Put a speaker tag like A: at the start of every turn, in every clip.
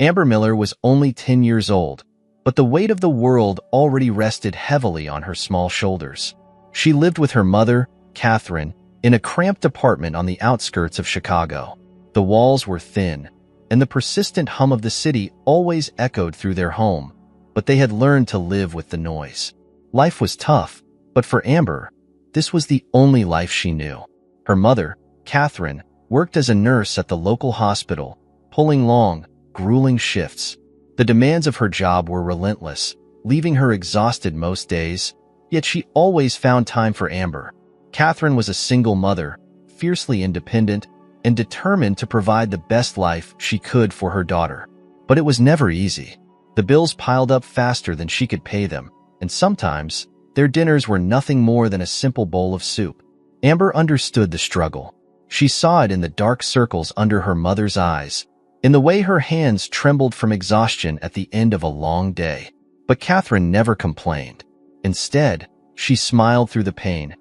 A: Amber Miller was only 10 years old, but the weight of the world already rested heavily on her small shoulders. She lived with her mother, Catherine, in a cramped apartment on the outskirts of Chicago. The walls were thin, and the persistent hum of the city always echoed through their home, but they had learned to live with the noise. Life was tough, but for Amber, this was the only life she knew. Her mother, Catherine, worked as a nurse at the local hospital, pulling long, grueling shifts. The demands of her job were relentless, leaving her exhausted most days, yet she always found time for Amber. Catherine was a single mother, fiercely independent, and determined to provide the best life she could for her daughter. But it was never easy. The bills piled up faster than she could pay them, and sometimes their dinners were nothing more than a simple bowl of soup. Amber understood the struggle. She saw it in the dark circles under her mother's eyes, in the way her hands trembled from exhaustion at the end of a long day. But Catherine never complained. Instead, she smiled through the pain,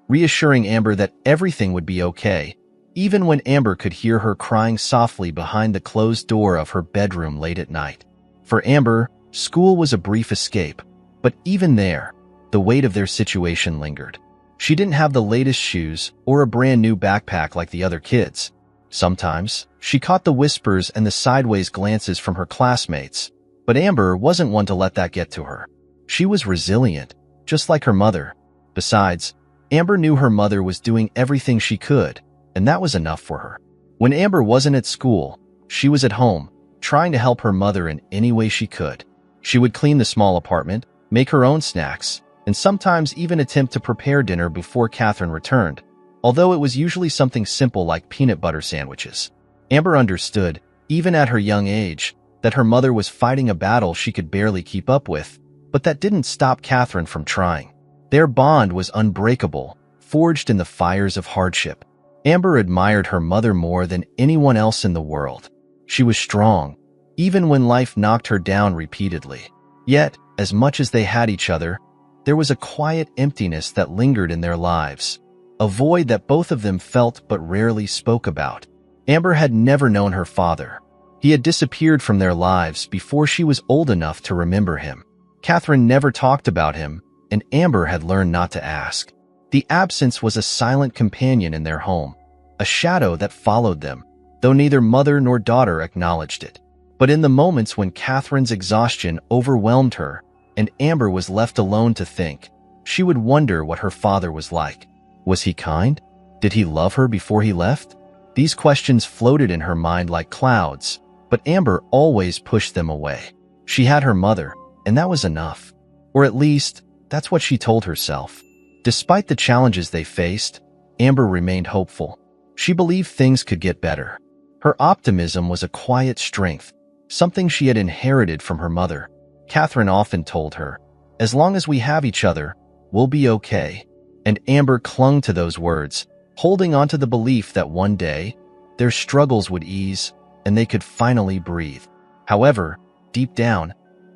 A: reassuring Amber that everything would be okay, even when Amber could hear her crying softly behind the closed door of her bedroom late at night. For Amber, school was a brief escape, but even there, the weight of their situation lingered. She didn't have the latest shoes or a brand new backpack like the other kids. Sometimes, she caught the whispers and the sideways glances from her classmates, but Amber wasn't one to let that get to her. She was resilient, just like her mother. Besides, Amber knew her mother was doing everything she could, and that was enough for her. When Amber wasn't at school, she was at home, trying to help her mother in any way she could. She would clean the small apartment, make her own snacks, and sometimes even attempt to prepare dinner before Catherine returned, although it was usually something simple like peanut butter sandwiches. Amber understood, even at her young age, that her mother was fighting a battle she could barely keep up with, but that didn't stop Catherine from trying. Their bond was unbreakable, forged in the fires of hardship. Amber admired her mother more than anyone else in the world. She was strong, even when life knocked her down repeatedly. Yet, as much as they had each other, there was a quiet emptiness that lingered in their lives, a void that both of them felt but rarely spoke about. Amber had never known her father. He had disappeared from their lives before she was old enough to remember him. Catherine never talked about him, and Amber had learned not to ask. The absence was a silent companion in their home, a shadow that followed them, though neither mother nor daughter acknowledged it. But in the moments when Catherine's exhaustion overwhelmed her and Amber was left alone to think, she would wonder what her father was like. Was he kind? Did he love her before he left? These questions floated in her mind like clouds, but Amber always pushed them away. She had her mother, and that was enough. Or at least, that's what she told herself. Despite the challenges they faced, Amber remained hopeful. She believed things could get better. Her optimism was a quiet strength, something she had inherited from her mother. Catherine often told her, "As long as we have each other, we'll be okay." And Amber clung to those words, holding on to the belief that one day, their struggles would ease and they could finally breathe. However, deep down,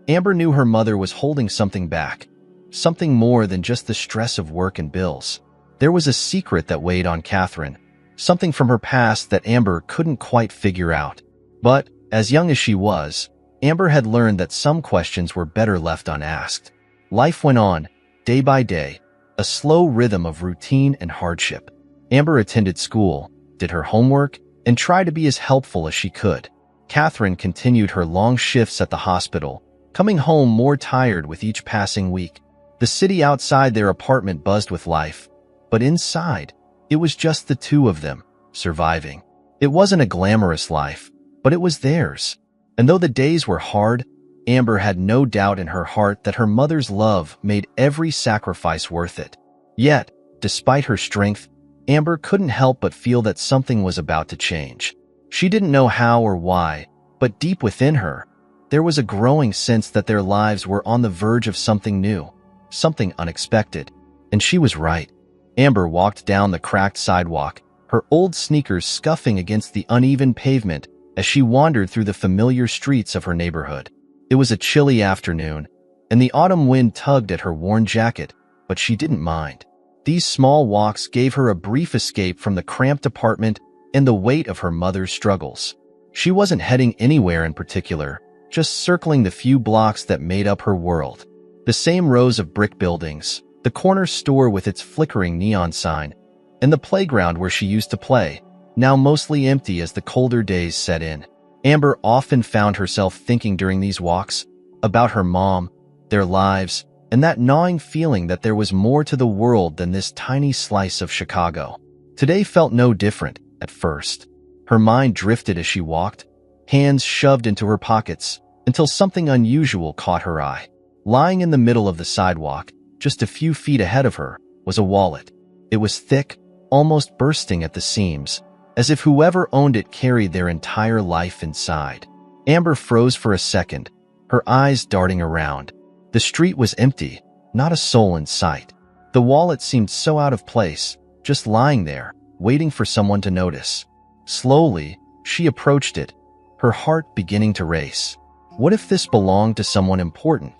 A: Amber knew her mother was holding something back, something more than just the stress of work and bills. There was a secret that weighed on Catherine, something from her past that Amber couldn't quite figure out. But, as young as she was, Amber had learned that some questions were better left unasked. Life went on, day by day, a slow rhythm of routine and hardship. Amber attended school, did her homework, and tried to be as helpful as she could. Catherine continued her long shifts at the hospital, coming home more tired with each passing week. The city outside their apartment buzzed with life, but inside, it was just the two of them, surviving. It wasn't a glamorous life, but it was theirs. And though the days were hard, Amber had no doubt in her heart that her mother's love made every sacrifice worth it. Yet, despite her strength, Amber couldn't help but feel that something was about to change. She didn't know how or why, but deep within her, there was a growing sense that their lives were on the verge of something new, something unexpected. And she was right. Amber walked down the cracked sidewalk, her old sneakers scuffing against the uneven pavement as she wandered through the familiar streets of her neighborhood. It was a chilly afternoon, and the autumn wind tugged at her worn jacket, but she didn't mind. These small walks gave her a brief escape from the cramped apartment and the weight of her mother's struggles. She wasn't heading anywhere in particular, just circling the few blocks that made up her world. The same rows of brick buildings, the corner store with its flickering neon sign, and the playground where she used to play, now mostly empty as the colder days set in. Amber often found herself thinking during these walks about her mom, their lives, and that gnawing feeling that there was more to the world than this tiny slice of Chicago. Today felt no different at first. Her mind drifted as she walked, hands shoved into her pockets, until something unusual caught her eye. Lying in the middle of the sidewalk, just a few feet ahead of her, was a wallet. It was thick, almost bursting at the seams, as if whoever owned it carried their entire life inside. Amber froze for a second, her eyes darting around. The street was empty, not a soul in sight. The wallet seemed so out of place, just lying there, waiting for someone to notice. Slowly, she approached it, her heart beginning to race. What if this belonged to someone important?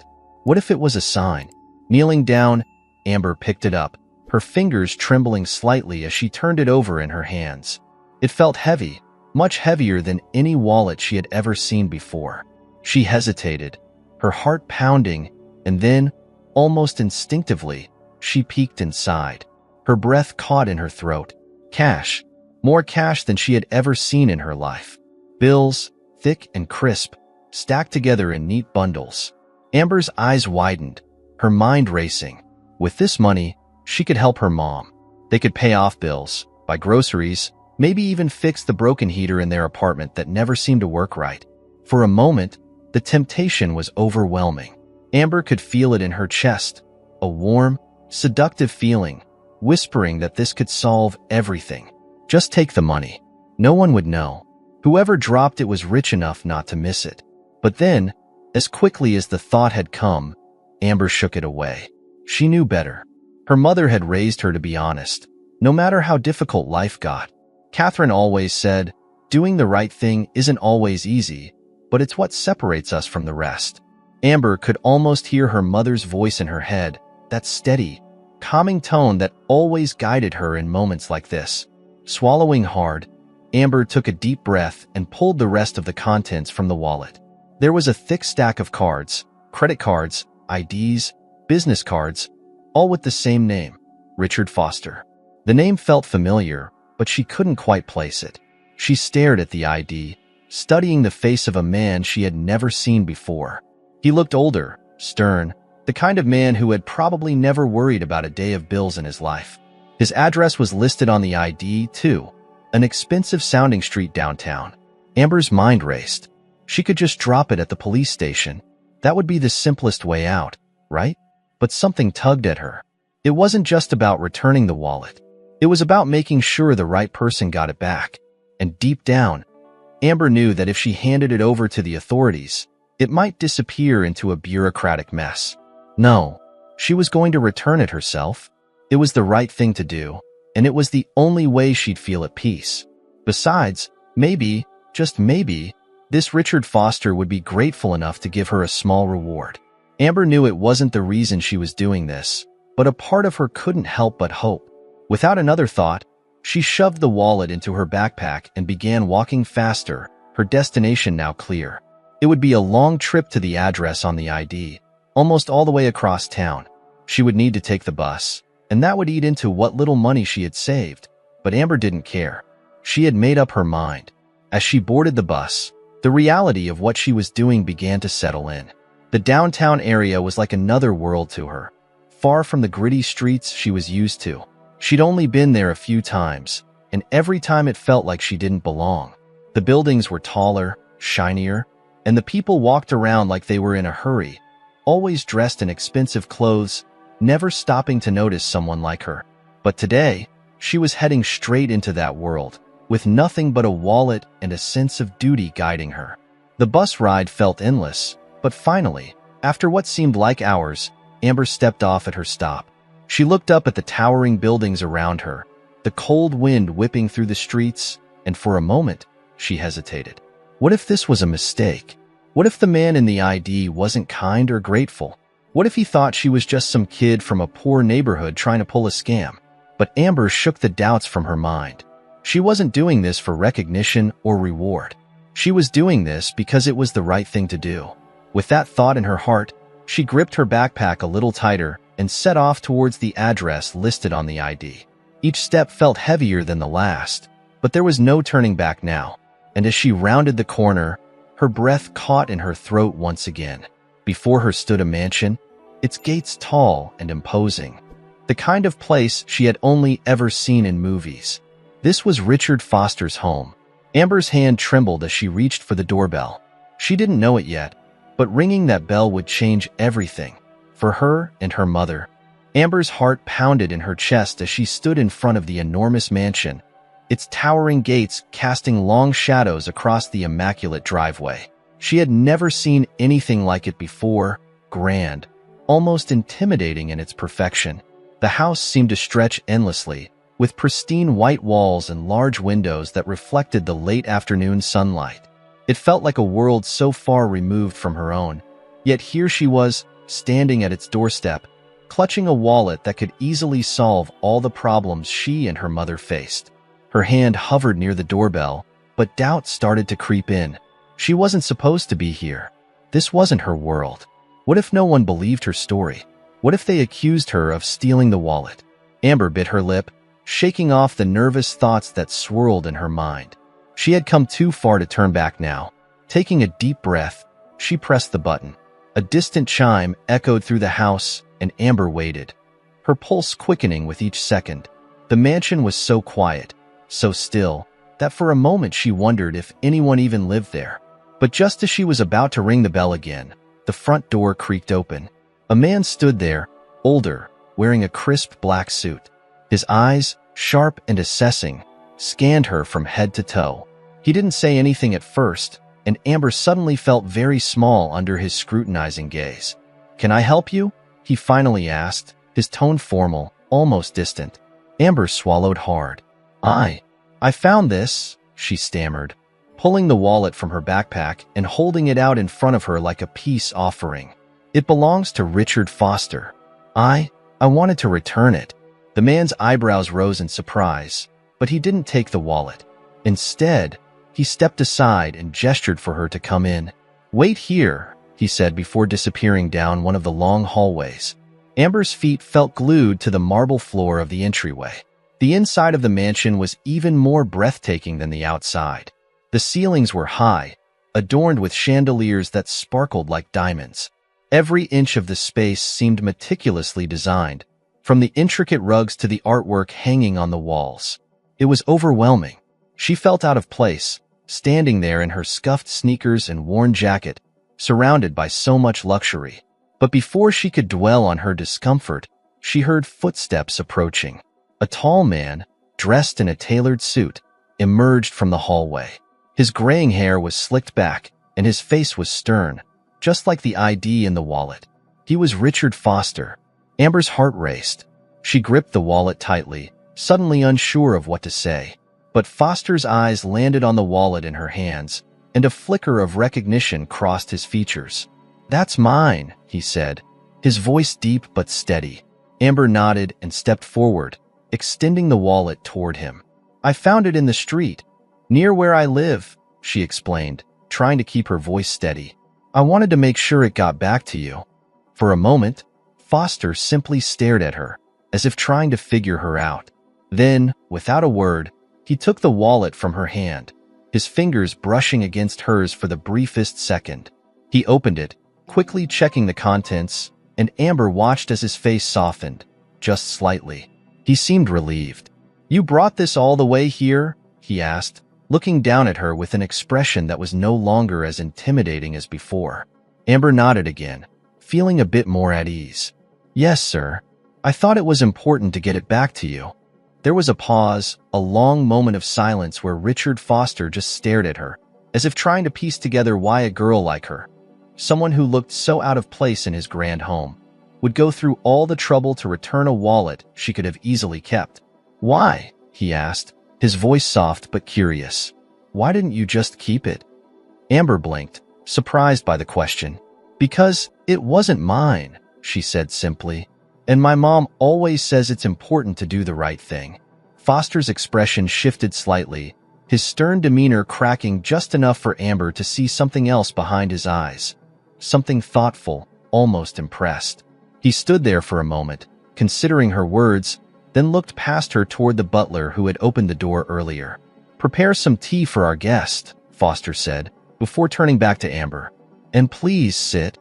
A: What if it was a sign? Kneeling down, Amber picked it up, her fingers trembling slightly as she turned it over in her hands. It felt heavy, much heavier than any wallet she had ever seen before. She hesitated, her heart pounding, and then, almost instinctively, she peeked inside. Her breath caught in her throat. Cash. More cash than she had ever seen in her life. Bills, thick and crisp, stacked together in neat bundles. Amber's eyes widened, her mind racing. With this money, she could help her mom. They could pay off bills, buy groceries, maybe even fix the broken heater in their apartment that never seemed to work right. For a moment, the temptation was overwhelming. Amber could feel it in her chest, a warm, seductive feeling, whispering that this could solve everything. Just take the money. No one would know. Whoever dropped it was rich enough not to miss it. But then, as quickly as the thought had come, Amber shook it away. She knew better. Her mother had raised her to be honest, no matter how difficult life got. Catherine always said, doing the right thing isn't always easy, but it's what separates us from the rest. Amber could almost hear her mother's voice in her head, that steady, calming tone that always guided her in moments like this. Swallowing hard, Amber took a deep breath and pulled the rest of the contents from the wallet. There was a thick stack of cards, credit cards, IDs, business cards, all with the same name, Richard Foster. The name felt familiar, but she couldn't quite place it. She stared at the ID, studying the face of a man she had never seen before. He looked older, stern, the kind of man who had probably never worried about a day of bills in his life. His address was listed on the ID, too, an expensive-sounding street downtown. Amber's mind raced. She could just drop it at the police station. That would be the simplest way out, right? But something tugged at her. It wasn't just about returning the wallet. It was about making sure the right person got it back. And deep down, Amber knew that if she handed it over to the authorities, it might disappear into a bureaucratic mess. No, she was going to return it herself. It was the right thing to do, and it was the only way she'd feel at peace. Besides, maybe, just maybe, this Richard Foster would be grateful enough to give her a small reward. Amber knew it wasn't the reason she was doing this, but a part of her couldn't help but hope. Without another thought, she shoved the wallet into her backpack and began walking faster, her destination now clear. It would be a long trip to the address on the ID, almost all the way across town. She would need to take the bus, and that would eat into what little money she had saved. But Amber didn't care. She had made up her mind. As she boarded the bus, the reality of what she was doing began to settle in. The downtown area was like another world to her, far from the gritty streets she was used to. She'd only been there a few times, and every time it felt like she didn't belong. The buildings were taller, shinier, and the people walked around like they were in a hurry, always dressed in expensive clothes, never stopping to notice someone like her. But today, she was heading straight into that world, with nothing but a wallet and a sense of duty guiding her. The bus ride felt endless, but finally, after what seemed like hours, Amber stepped off at her stop. She looked up at the towering buildings around her, the cold wind whipping through the streets, and for a moment, she hesitated. What if this was a mistake? What if the man in the ID wasn't kind or grateful? What if he thought she was just some kid from a poor neighborhood trying to pull a scam? But Amber shook the doubts from her mind. She wasn't doing this for recognition or reward. She was doing this because it was the right thing to do. With that thought in her heart, she gripped her backpack a little tighter and set off towards the address listed on the ID. Each step felt heavier than the last, but there was no turning back now, and as she rounded the corner, her breath caught in her throat once again. Before her stood a mansion, its gates tall and imposing, the kind of place she had only ever seen in movies. This was Richard Foster's home. Amber's hand trembled as she reached for the doorbell. She didn't know it yet, but ringing that bell would change everything, for her and her mother. Amber's heart pounded in her chest as she stood in front of the enormous mansion, its towering gates casting long shadows across the immaculate driveway. She had never seen anything like it before, grand, almost intimidating in its perfection. The house seemed to stretch endlessly, with pristine white walls and large windows that reflected the late afternoon sunlight. It felt like a world so far removed from her own, yet here she was, standing at its doorstep, clutching a wallet that could easily solve all the problems she and her mother faced. Her hand hovered near the doorbell, but doubt started to creep in. She wasn't supposed to be here. This wasn't her world. What if no one believed her story? What if they accused her of stealing the wallet? Amber bit her lip, shaking off the nervous thoughts that swirled in her mind. She had come too far to turn back now. Taking a deep breath, she pressed the button. A distant chime echoed through the house, and Amber waited, her pulse quickening with each second. The mansion was so quiet, so still, that for a moment she wondered if anyone even lived there. But just as she was about to ring the bell again, the front door creaked open. A man stood there, older, wearing a crisp black suit. His eyes, sharp and assessing, scanned her from head to toe. He didn't say anything at first, and Amber suddenly felt very small under his scrutinizing gaze. "Can I help you?" he finally asked, his tone formal, almost distant. Amber swallowed hard. I found this," she stammered, pulling the wallet from her backpack and holding it out in front of her like a peace offering. "It belongs to Richard Foster. I wanted to return it." The man's eyebrows rose in surprise, but he didn't take the wallet. Instead, he stepped aside and gestured for her to come in. "Wait here," he said before disappearing down one of the long hallways. Amber's feet felt glued to the marble floor of the entryway. The inside of the mansion was even more breathtaking than the outside. The ceilings were high, adorned with chandeliers that sparkled like diamonds. Every inch of the space seemed meticulously designed, from the intricate rugs to the artwork hanging on the walls. It was overwhelming. She felt out of place, standing there in her scuffed sneakers and worn jacket, surrounded by so much luxury. But before she could dwell on her discomfort, she heard footsteps approaching. A tall man, dressed in a tailored suit, emerged from the hallway. His graying hair was slicked back, and his face was stern, just like the ID in the wallet. He was Richard Foster. Amber's heart raced. She gripped the wallet tightly, suddenly unsure of what to say. But Foster's eyes landed on the wallet in her hands, and a flicker of recognition crossed his features. "That's mine," he said, his voice deep but steady. Amber nodded and stepped forward, extending the wallet toward him. "I found it in the street, near where I live," she explained, trying to keep her voice steady. "I wanted to make sure it got back to you." For a moment, Foster simply stared at her, as if trying to figure her out. Then, without a word, he took the wallet from her hand, his fingers brushing against hers for the briefest second. He opened it, quickly checking the contents, and Amber watched as his face softened, just slightly. He seemed relieved. "You brought this all the way here?" he asked, looking down at her with an expression that was no longer as intimidating as before. Amber nodded again, feeling a bit more at ease. "Yes, sir. I thought it was important to get it back to you." There was a pause, a long moment of silence where Richard Foster just stared at her, as if trying to piece together why a girl like her, someone who looked so out of place in his grand home, would go through all the trouble to return a wallet she could have easily kept. "Why?" he asked, his voice soft but curious. "Why didn't you just keep it?" Amber blinked, surprised by the question. "Because it wasn't mine," she said simply. "And my mom always says it's important to do the right thing." Foster's expression shifted slightly, his stern demeanor cracking just enough for Amber to see something else behind his eyes. Something thoughtful, almost impressed. He stood there for a moment, considering her words, then looked past her toward the butler who had opened the door earlier. "Prepare some tea for our guest," Foster said, before turning back to Amber. "And please sit."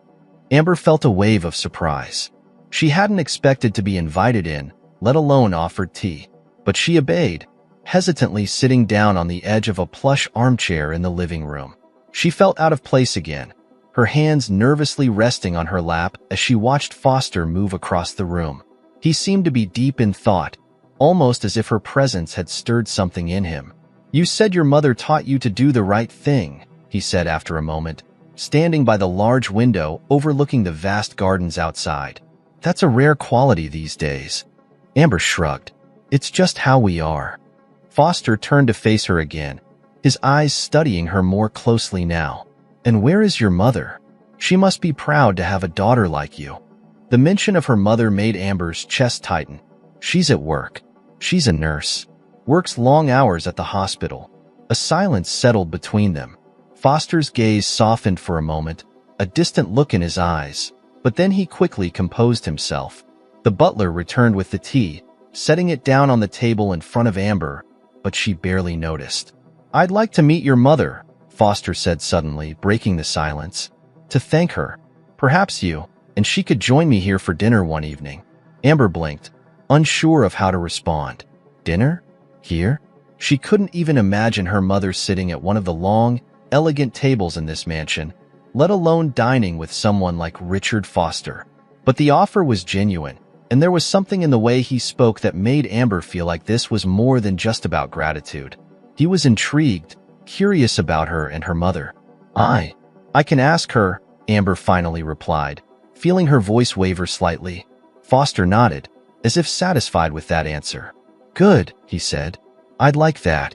A: Amber felt a wave of surprise. She hadn't expected to be invited in, let alone offered tea. But she obeyed, hesitantly sitting down on the edge of a plush armchair in the living room. She felt out of place again, her hands nervously resting on her lap as she watched Foster move across the room. He seemed to be deep in thought, almost as if her presence had stirred something in him. "You said your mother taught you to do the right thing," he said after a moment, standing by the large window overlooking the vast gardens outside. "That's a rare quality these days." Amber shrugged. "It's just how we are." Foster turned to face her again, his eyes studying her more closely now. "And where is your mother? She must be proud to have a daughter like you." The mention of her mother made Amber's chest tighten. "She's at work. She's a nurse. Works long hours at the hospital." A silence settled between them. Foster's gaze softened for a moment, a distant look in his eyes, but then he quickly composed himself. The butler returned with the tea, setting it down on the table in front of Amber, but she barely noticed. "I'd like to meet your mother," Foster said suddenly, breaking the silence. "To thank her. Perhaps you and she could join me here for dinner one evening." Amber blinked, unsure of how to respond. Dinner? Here? She couldn't even imagine her mother sitting at one of the long, elegant tables in this mansion, let alone dining with someone like Richard Foster. But the offer was genuine, and there was something in the way he spoke that made Amber feel like this was more than just about gratitude. He was intrigued, curious about her and her mother. I can ask her," Amber finally replied, feeling her voice waver slightly. Foster nodded, as if satisfied with that answer. "Good," he said. "I'd like that."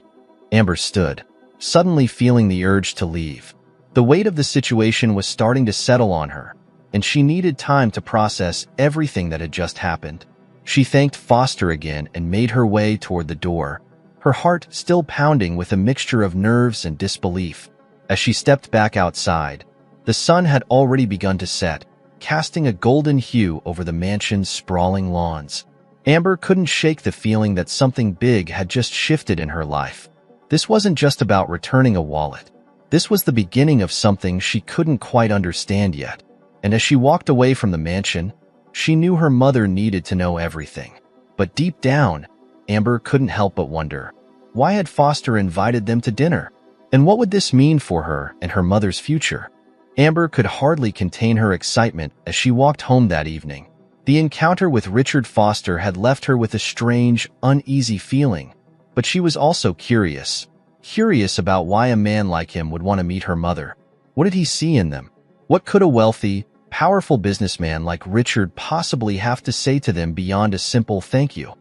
A: Amber stood, suddenly feeling the urge to leave. The weight of the situation was starting to settle on her, and she needed time to process everything that had just happened. She thanked Foster again and made her way toward the door, her heart still pounding with a mixture of nerves and disbelief. As she stepped back outside, the sun had already begun to set, casting a golden hue over the mansion's sprawling lawns. Amber couldn't shake the feeling that something big had just shifted in her life. This wasn't just about returning a wallet. This was the beginning of something she couldn't quite understand yet. And as she walked away from the mansion, she knew her mother needed to know everything. But deep down, Amber couldn't help but wonder, why had Foster invited them to dinner? And what would this mean for her and her mother's future? Amber could hardly contain her excitement as she walked home that evening. The encounter with Richard Foster had left her with a strange, uneasy feeling, but she was also curious about why a man like him would want to meet her mother. What did he see in them? What could a wealthy, powerful businessman like Richard possibly have to say to them beyond a simple thank you?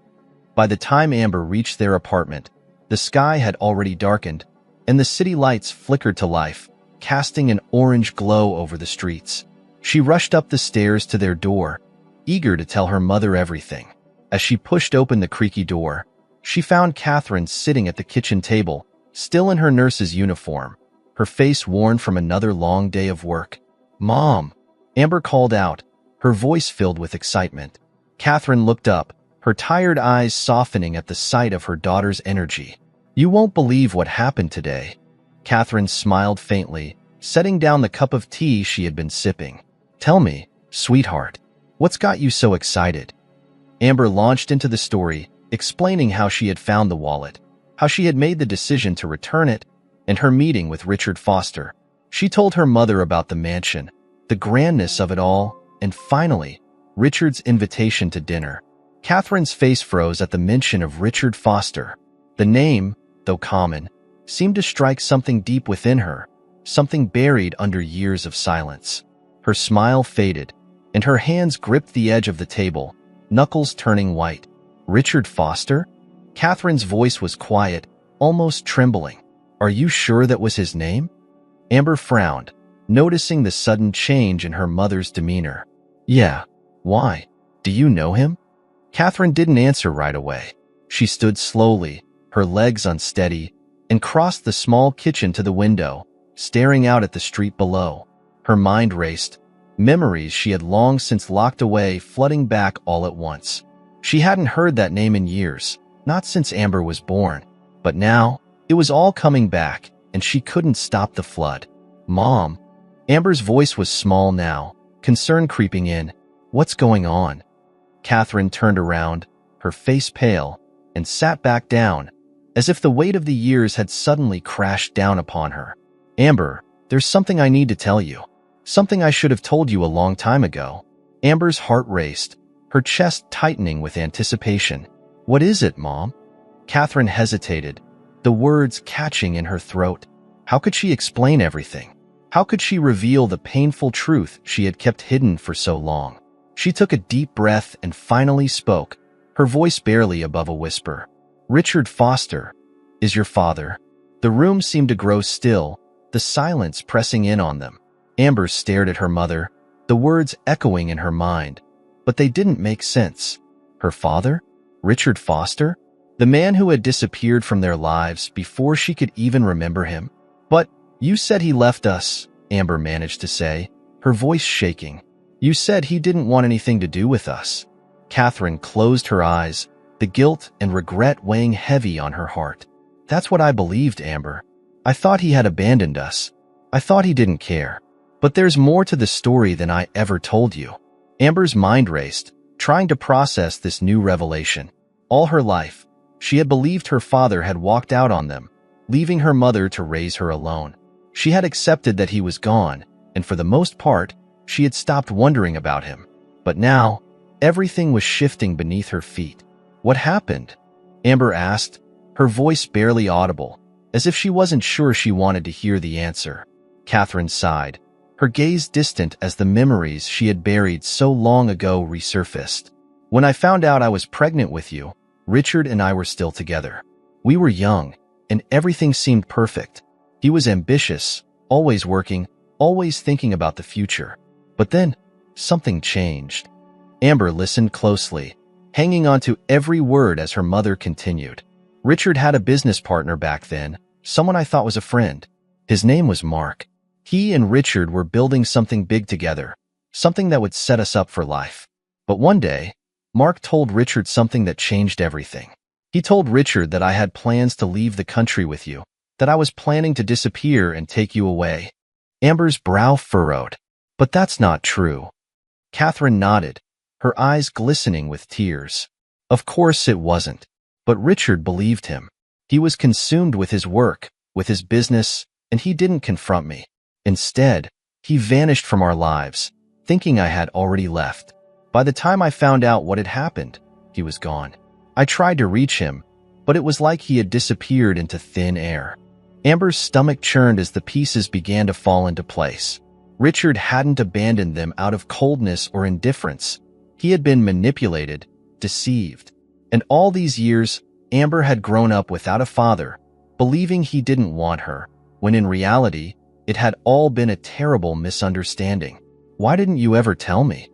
A: By the time Amber reached their apartment, the sky had already darkened, and the city lights flickered to life, casting an orange glow over the streets. She rushed up the stairs to their door, eager to tell her mother everything. As she pushed open the creaky door, she found Catherine sitting at the kitchen table, still in her nurse's uniform, her face worn from another long day of work. "Mom," Amber called out, her voice filled with excitement. Catherine looked up, her tired eyes softening at the sight of her daughter's energy. "You won't believe what happened today." Catherine smiled faintly, setting down the cup of tea she had been sipping. "Tell me, sweetheart, what's got you so excited?" Amber launched into the story, explaining how she had found the wallet, how she had made the decision to return it, and her meeting with Richard Foster. She told her mother about the mansion, the grandness of it all, and finally, Richard's invitation to dinner. Catherine's face froze at the mention of Richard Foster. The name, though common, seemed to strike something deep within her, something buried under years of silence. Her smile faded, and her hands gripped the edge of the table, knuckles turning white. "Richard Foster?" Catherine's voice was quiet, almost trembling. "Are you sure that was his name?" Amber frowned, noticing the sudden change in her mother's demeanor. "Yeah. Why? Do you know him?" Catherine didn't answer right away. She stood slowly, her legs unsteady, and crossed the small kitchen to the window, staring out at the street below. Her mind raced, memories she had long since locked away flooding back all at once. She hadn't heard that name in years, not since Amber was born. But now, it was all coming back, and she couldn't stop the flood. "Mom." Amber's voice was small now, concern creeping in. "What's going on?" Catherine turned around, her face pale, and sat back down, as if the weight of the years had suddenly crashed down upon her. "Amber, there's something I need to tell you. Something I should have told you a long time ago." Amber's heart raced, her chest tightening with anticipation. "What is it, Mom?" Catherine hesitated, the words catching in her throat. How could she explain everything? How could she reveal the painful truth she had kept hidden for so long? She took a deep breath and finally spoke, her voice barely above a whisper. "Richard Foster is your father." The room seemed to grow still, the silence pressing in on them. Amber stared at her mother, the words echoing in her mind, but they didn't make sense. Her father? Richard Foster? The man who had disappeared from their lives before she could even remember him? "But you said he left us," Amber managed to say, her voice shaking. "You said he didn't want anything to do with us." Catherine closed her eyes, the guilt and regret weighing heavy on her heart. "That's what I believed, Amber. I thought he had abandoned us. I thought he didn't care. But there's more to the story than I ever told you." Amber's mind raced, trying to process this new revelation. All her life, she had believed her father had walked out on them, leaving her mother to raise her alone. She had accepted that he was gone, and for the most part, she had stopped wondering about him. But now, everything was shifting beneath her feet. "What happened?" Amber asked, her voice barely audible, as if she wasn't sure she wanted to hear the answer. Catherine sighed, her gaze distant as the memories she had buried so long ago resurfaced. "When I found out I was pregnant with you, Richard and I were still together. We were young, and everything seemed perfect. He was ambitious, always working, always thinking about the future. But then, something changed." Amber listened closely, hanging on to every word as her mother continued. "Richard had a business partner back then, someone I thought was a friend. His name was Mark. He and Richard were building something big together, something that would set us up for life. But one day, Mark told Richard something that changed everything. He told Richard that I had plans to leave the country with you, that I was planning to disappear and take you away." Amber's brow furrowed. "But that's not true." Catherine nodded, her eyes glistening with tears. "Of course it wasn't. But Richard believed him. He was consumed with his work, with his business, and he didn't confront me. Instead, he vanished from our lives, thinking I had already left. By the time I found out what had happened, he was gone. I tried to reach him, but it was like he had disappeared into thin air." Amber's stomach churned as the pieces began to fall into place. Richard hadn't abandoned them out of coldness or indifference. He had been manipulated, deceived. And all these years, Amber had grown up without a father, believing he didn't want her, when in reality, it had all been a terrible misunderstanding. "Why didn't you ever tell me?"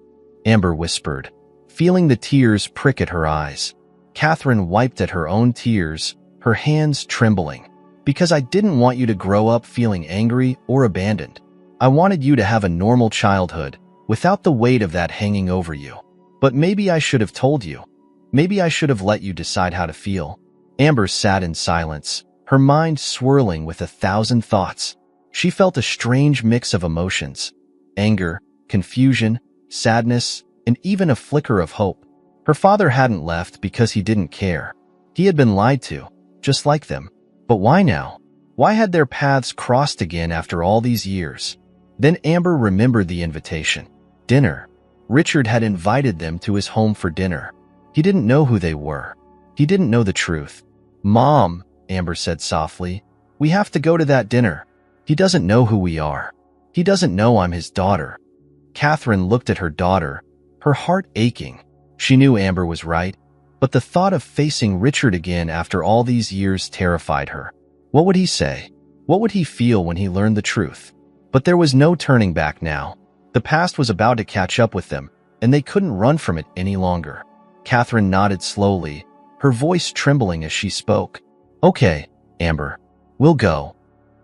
A: Amber whispered, feeling the tears prick at her eyes. Catherine wiped at her own tears, her hands trembling. "Because I didn't want you to grow up feeling angry or abandoned. I wanted you to have a normal childhood, without the weight of that hanging over you. But maybe I should have told you. Maybe I should have let you decide how to feel." Amber sat in silence, her mind swirling with 1,000 thoughts. She felt a strange mix of emotions: anger, confusion, sadness, and even a flicker of hope. Her father hadn't left because he didn't care. He had been lied to, just like them. But why now? Why had their paths crossed again after all these years? Then Amber remembered the invitation. Dinner. Richard had invited them to his home for dinner. He didn't know who they were. He didn't know the truth. "Mom," Amber said softly, "we have to go to that dinner. He doesn't know who we are. He doesn't know I'm his daughter." Catherine looked at her daughter, her heart aching. She knew Amber was right, but the thought of facing Richard again after all these years terrified her. What would he say? What would he feel when he learned the truth? But there was no turning back now. The past was about to catch up with them, and they couldn't run from it any longer. Catherine nodded slowly, her voice trembling as she spoke. "Okay, Amber. We'll go."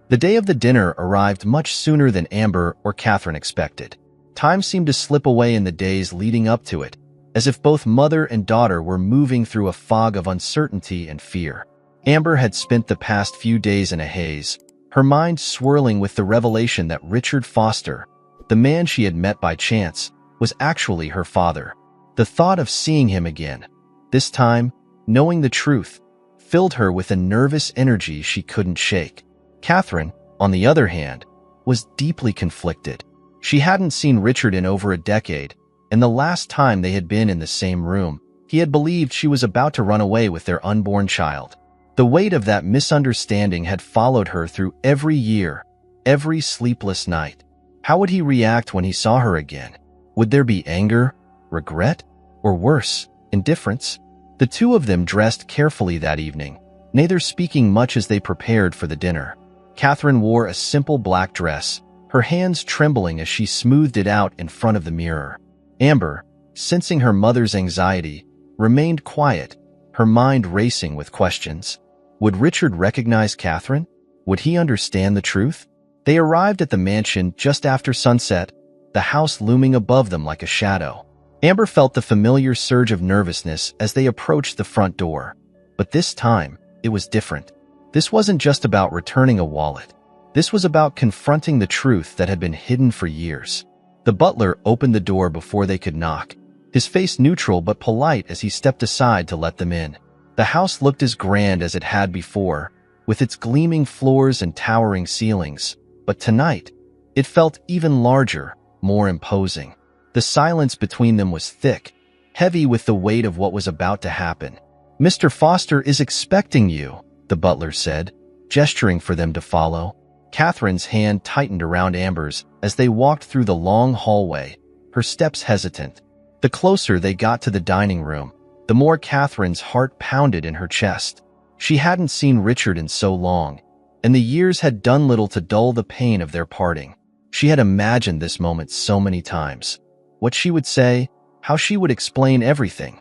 A: The day of the dinner arrived much sooner than Amber or Catherine expected. Time seemed to slip away in the days leading up to it, as if both mother and daughter were moving through a fog of uncertainty and fear. Amber had spent the past few days in a haze, her mind swirling with the revelation that Richard Foster, the man she had met by chance, was actually her father. The thought of seeing him again, this time, knowing the truth, filled her with a nervous energy she couldn't shake. Catherine, on the other hand, was deeply conflicted. She hadn't seen Richard in over a decade, and the last time they had been in the same room, he had believed she was about to run away with their unborn child. The weight of that misunderstanding had followed her through every year, every sleepless night. How would he react when he saw her again? Would there be anger, regret, or worse, indifference? The two of them dressed carefully that evening, neither speaking much as they prepared for the dinner. Catherine wore a simple black dress, her hands trembling as she smoothed it out in front of the mirror. Amber, sensing her mother's anxiety, remained quiet, her mind racing with questions. Would Richard recognize Catherine? Would he understand the truth? They arrived at the mansion just after sunset, the house looming above them like a shadow. Amber felt the familiar surge of nervousness as they approached the front door. But this time, it was different. This wasn't just about returning a wallet. This was about confronting the truth that had been hidden for years. The butler opened the door before they could knock, his face neutral but polite as he stepped aside to let them in. The house looked as grand as it had before, with its gleaming floors and towering ceilings. But tonight, it felt even larger, more imposing. The silence between them was thick, heavy with the weight of what was about to happen. "Mr. Foster is expecting you," the butler said, gesturing for them to follow. Catherine's hand tightened around Amber's as they walked through the long hallway, her steps hesitant. The closer they got to the dining room, the more Catherine's heart pounded in her chest. She hadn't seen Richard in so long, and the years had done little to dull the pain of their parting. She had imagined this moment so many times. What she would say, how she would explain everything.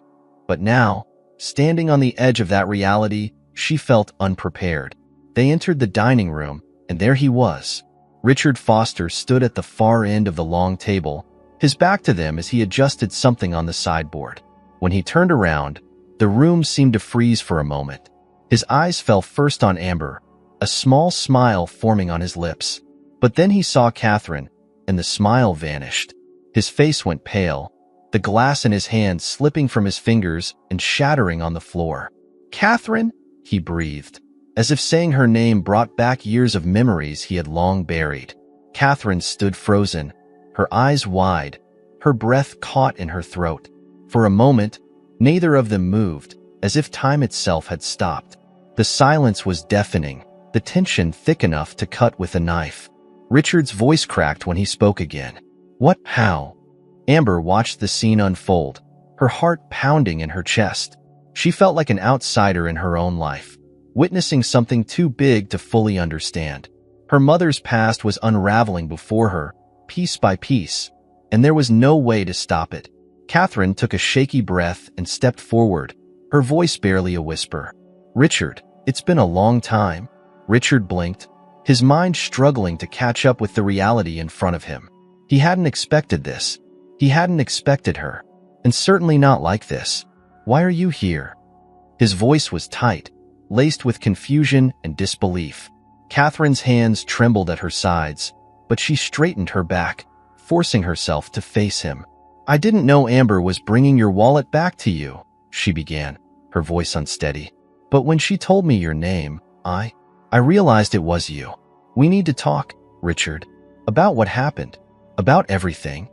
A: But now, standing on the edge of that reality, she felt unprepared. They entered the dining room, and there he was. Richard Foster stood at the far end of the long table, his back to them as he adjusted something on the sideboard. When he turned around, the room seemed to freeze for a moment. His eyes fell first on Amber, a small smile forming on his lips. But then he saw Catherine, and the smile vanished. His face went pale, the glass in his hand slipping from his fingers and shattering on the floor. "Catherine?" he breathed, as if saying her name brought back years of memories he had long buried. Catherine stood frozen, her eyes wide, her breath caught in her throat. For a moment, neither of them moved, as if time itself had stopped. The silence was deafening, the tension thick enough to cut with a knife. Richard's voice cracked when he spoke again. "What? How?" Amber watched the scene unfold, her heart pounding in her chest. She felt like an outsider in her own life, witnessing something too big to fully understand. Her mother's past was unraveling before her, piece by piece, and there was no way to stop it. Catherine took a shaky breath and stepped forward, her voice barely a whisper. "Richard, it's been a long time." Richard blinked, his mind struggling to catch up with the reality in front of him. He hadn't expected this. He hadn't expected her, and certainly not like this. "Why are you here?" His voice was tight, laced with confusion and disbelief. Catherine's hands trembled at her sides, but she straightened her back, forcing herself to face him. "I didn't know Amber was bringing your wallet back to you," she began, her voice unsteady. "But when she told me your name, I realized it was you. We need to talk, Richard, about what happened, about everything."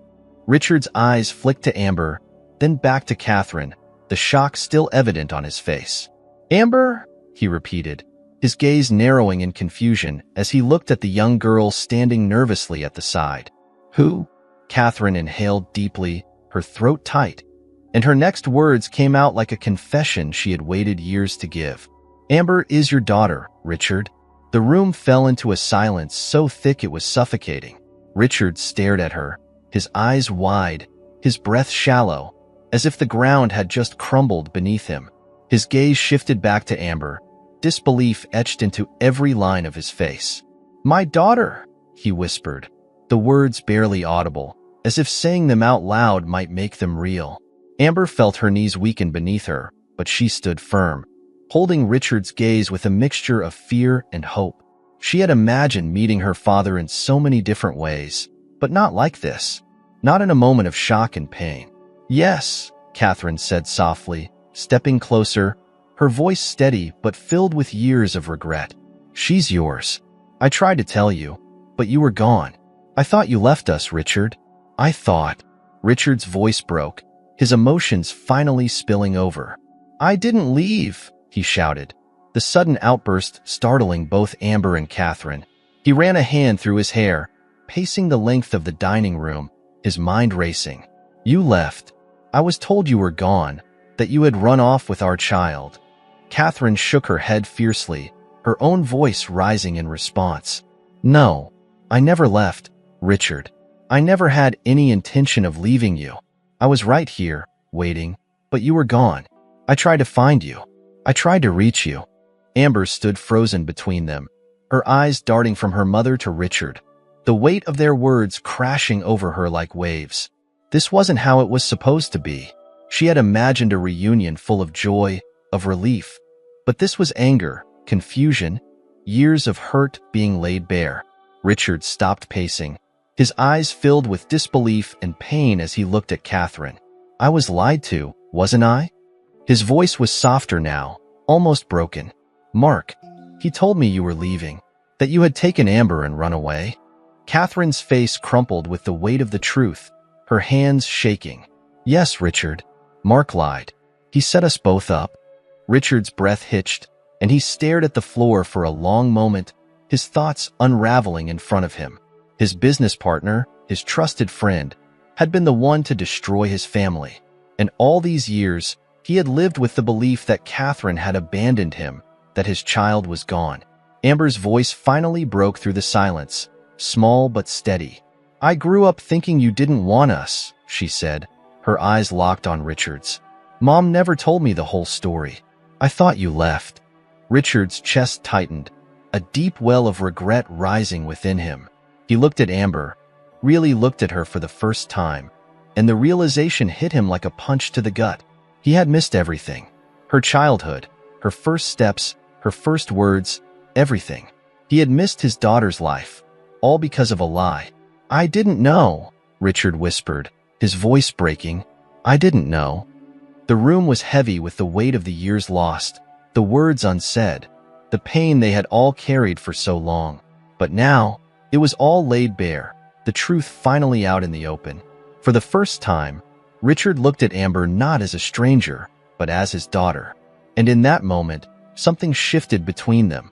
A: Richard's eyes flicked to Amber, then back to Catherine, the shock still evident on his face. "Amber?" he repeated, his gaze narrowing in confusion as he looked at the young girl standing nervously at the side. "Who?" Catherine inhaled deeply, her throat tight, and her next words came out like a confession she had waited years to give. "Amber is your daughter, Richard." The room fell into a silence so thick it was suffocating. Richard stared at her, his eyes wide, his breath shallow, as if the ground had just crumbled beneath him. His gaze shifted back to Amber, disbelief etched into every line of his face. "My daughter," he whispered, the words barely audible, as if saying them out loud might make them real. Amber felt her knees weaken beneath her, but she stood firm, holding Richard's gaze with a mixture of fear and hope. She had imagined meeting her father in so many different ways, but not like this. Not in a moment of shock and pain. "Yes," Catherine said softly, stepping closer, her voice steady but filled with years of regret. "She's yours. I tried to tell you, but you were gone. I thought you left us, Richard. I thought." Richard's voice broke, his emotions finally spilling over. "I didn't leave," he shouted, the sudden outburst startling both Amber and Catherine. He ran a hand through his hair, pacing the length of the dining room, his mind racing. "You left. I was told you were gone, that you had run off with our child." Catherine shook her head fiercely, her own voice rising in response. "No, I never left, Richard. I never had any intention of leaving you. I was right here, waiting, but you were gone. I tried to find you. I tried to reach you." Amber stood frozen between them, her eyes darting from her mother to Richard, the weight of their words crashing over her like waves. This wasn't how it was supposed to be. She had imagined a reunion full of joy, of relief. But this was anger, confusion, years of hurt being laid bare. Richard stopped pacing, his eyes filled with disbelief and pain as he looked at Catherine. "I was lied to, wasn't I?" His voice was softer now, almost broken. "Mark, he told me you were leaving, that you had taken Amber and run away." Catherine's face crumpled with the weight of the truth, her hands shaking. "Yes, Richard, Mark lied. He set us both up." Richard's breath hitched, and he stared at the floor for a long moment, his thoughts unraveling in front of him. His business partner, his trusted friend, had been the one to destroy his family. And all these years, he had lived with the belief that Catherine had abandoned him, that his child was gone. Amber's voice finally broke through the silence, small but steady. "I grew up thinking you didn't want us," she said, her eyes locked on Richard's. "Mom never told me the whole story. I thought you left." Richard's chest tightened, a deep well of regret rising within him. He looked at Amber, really looked at her for the first time, and the realization hit him like a punch to the gut. He had missed everything. Her childhood, her first steps, her first words, everything. He had missed his daughter's life, all because of a lie. "I didn't know," Richard whispered, his voice breaking. "I didn't know." The room was heavy with the weight of the years lost, the words unsaid, the pain they had all carried for so long. But now, it was all laid bare, the truth finally out in the open. For the first time, Richard looked at Amber not as a stranger, but as his daughter. And in that moment, something shifted between them.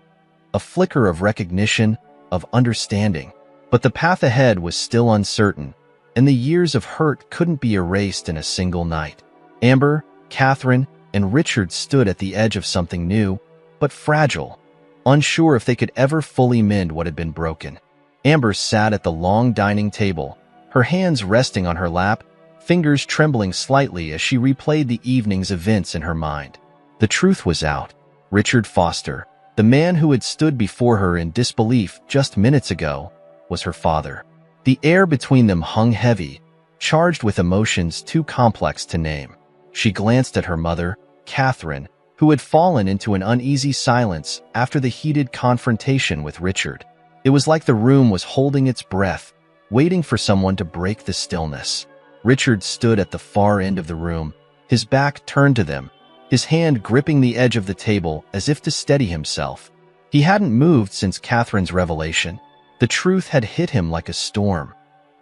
A: A flicker of recognition, of understanding. But the path ahead was still uncertain, and the years of hurt couldn't be erased in a single night. Amber, Catherine, and Richard stood at the edge of something new, but fragile, unsure if they could ever fully mend what had been broken. Amber sat at the long dining table, her hands resting on her lap, fingers trembling slightly as she replayed the evening's events in her mind. The truth was out. Richard Foster, the man who had stood before her in disbelief just minutes ago, was her father. The air between them hung heavy, charged with emotions too complex to name. She glanced at her mother, Catherine, who had fallen into an uneasy silence after the heated confrontation with Richard. It was like the room was holding its breath, waiting for someone to break the stillness. Richard stood at the far end of the room, his back turned to them, his hand gripping the edge of the table as if to steady himself. He hadn't moved since Catherine's revelation. The truth had hit him like a storm,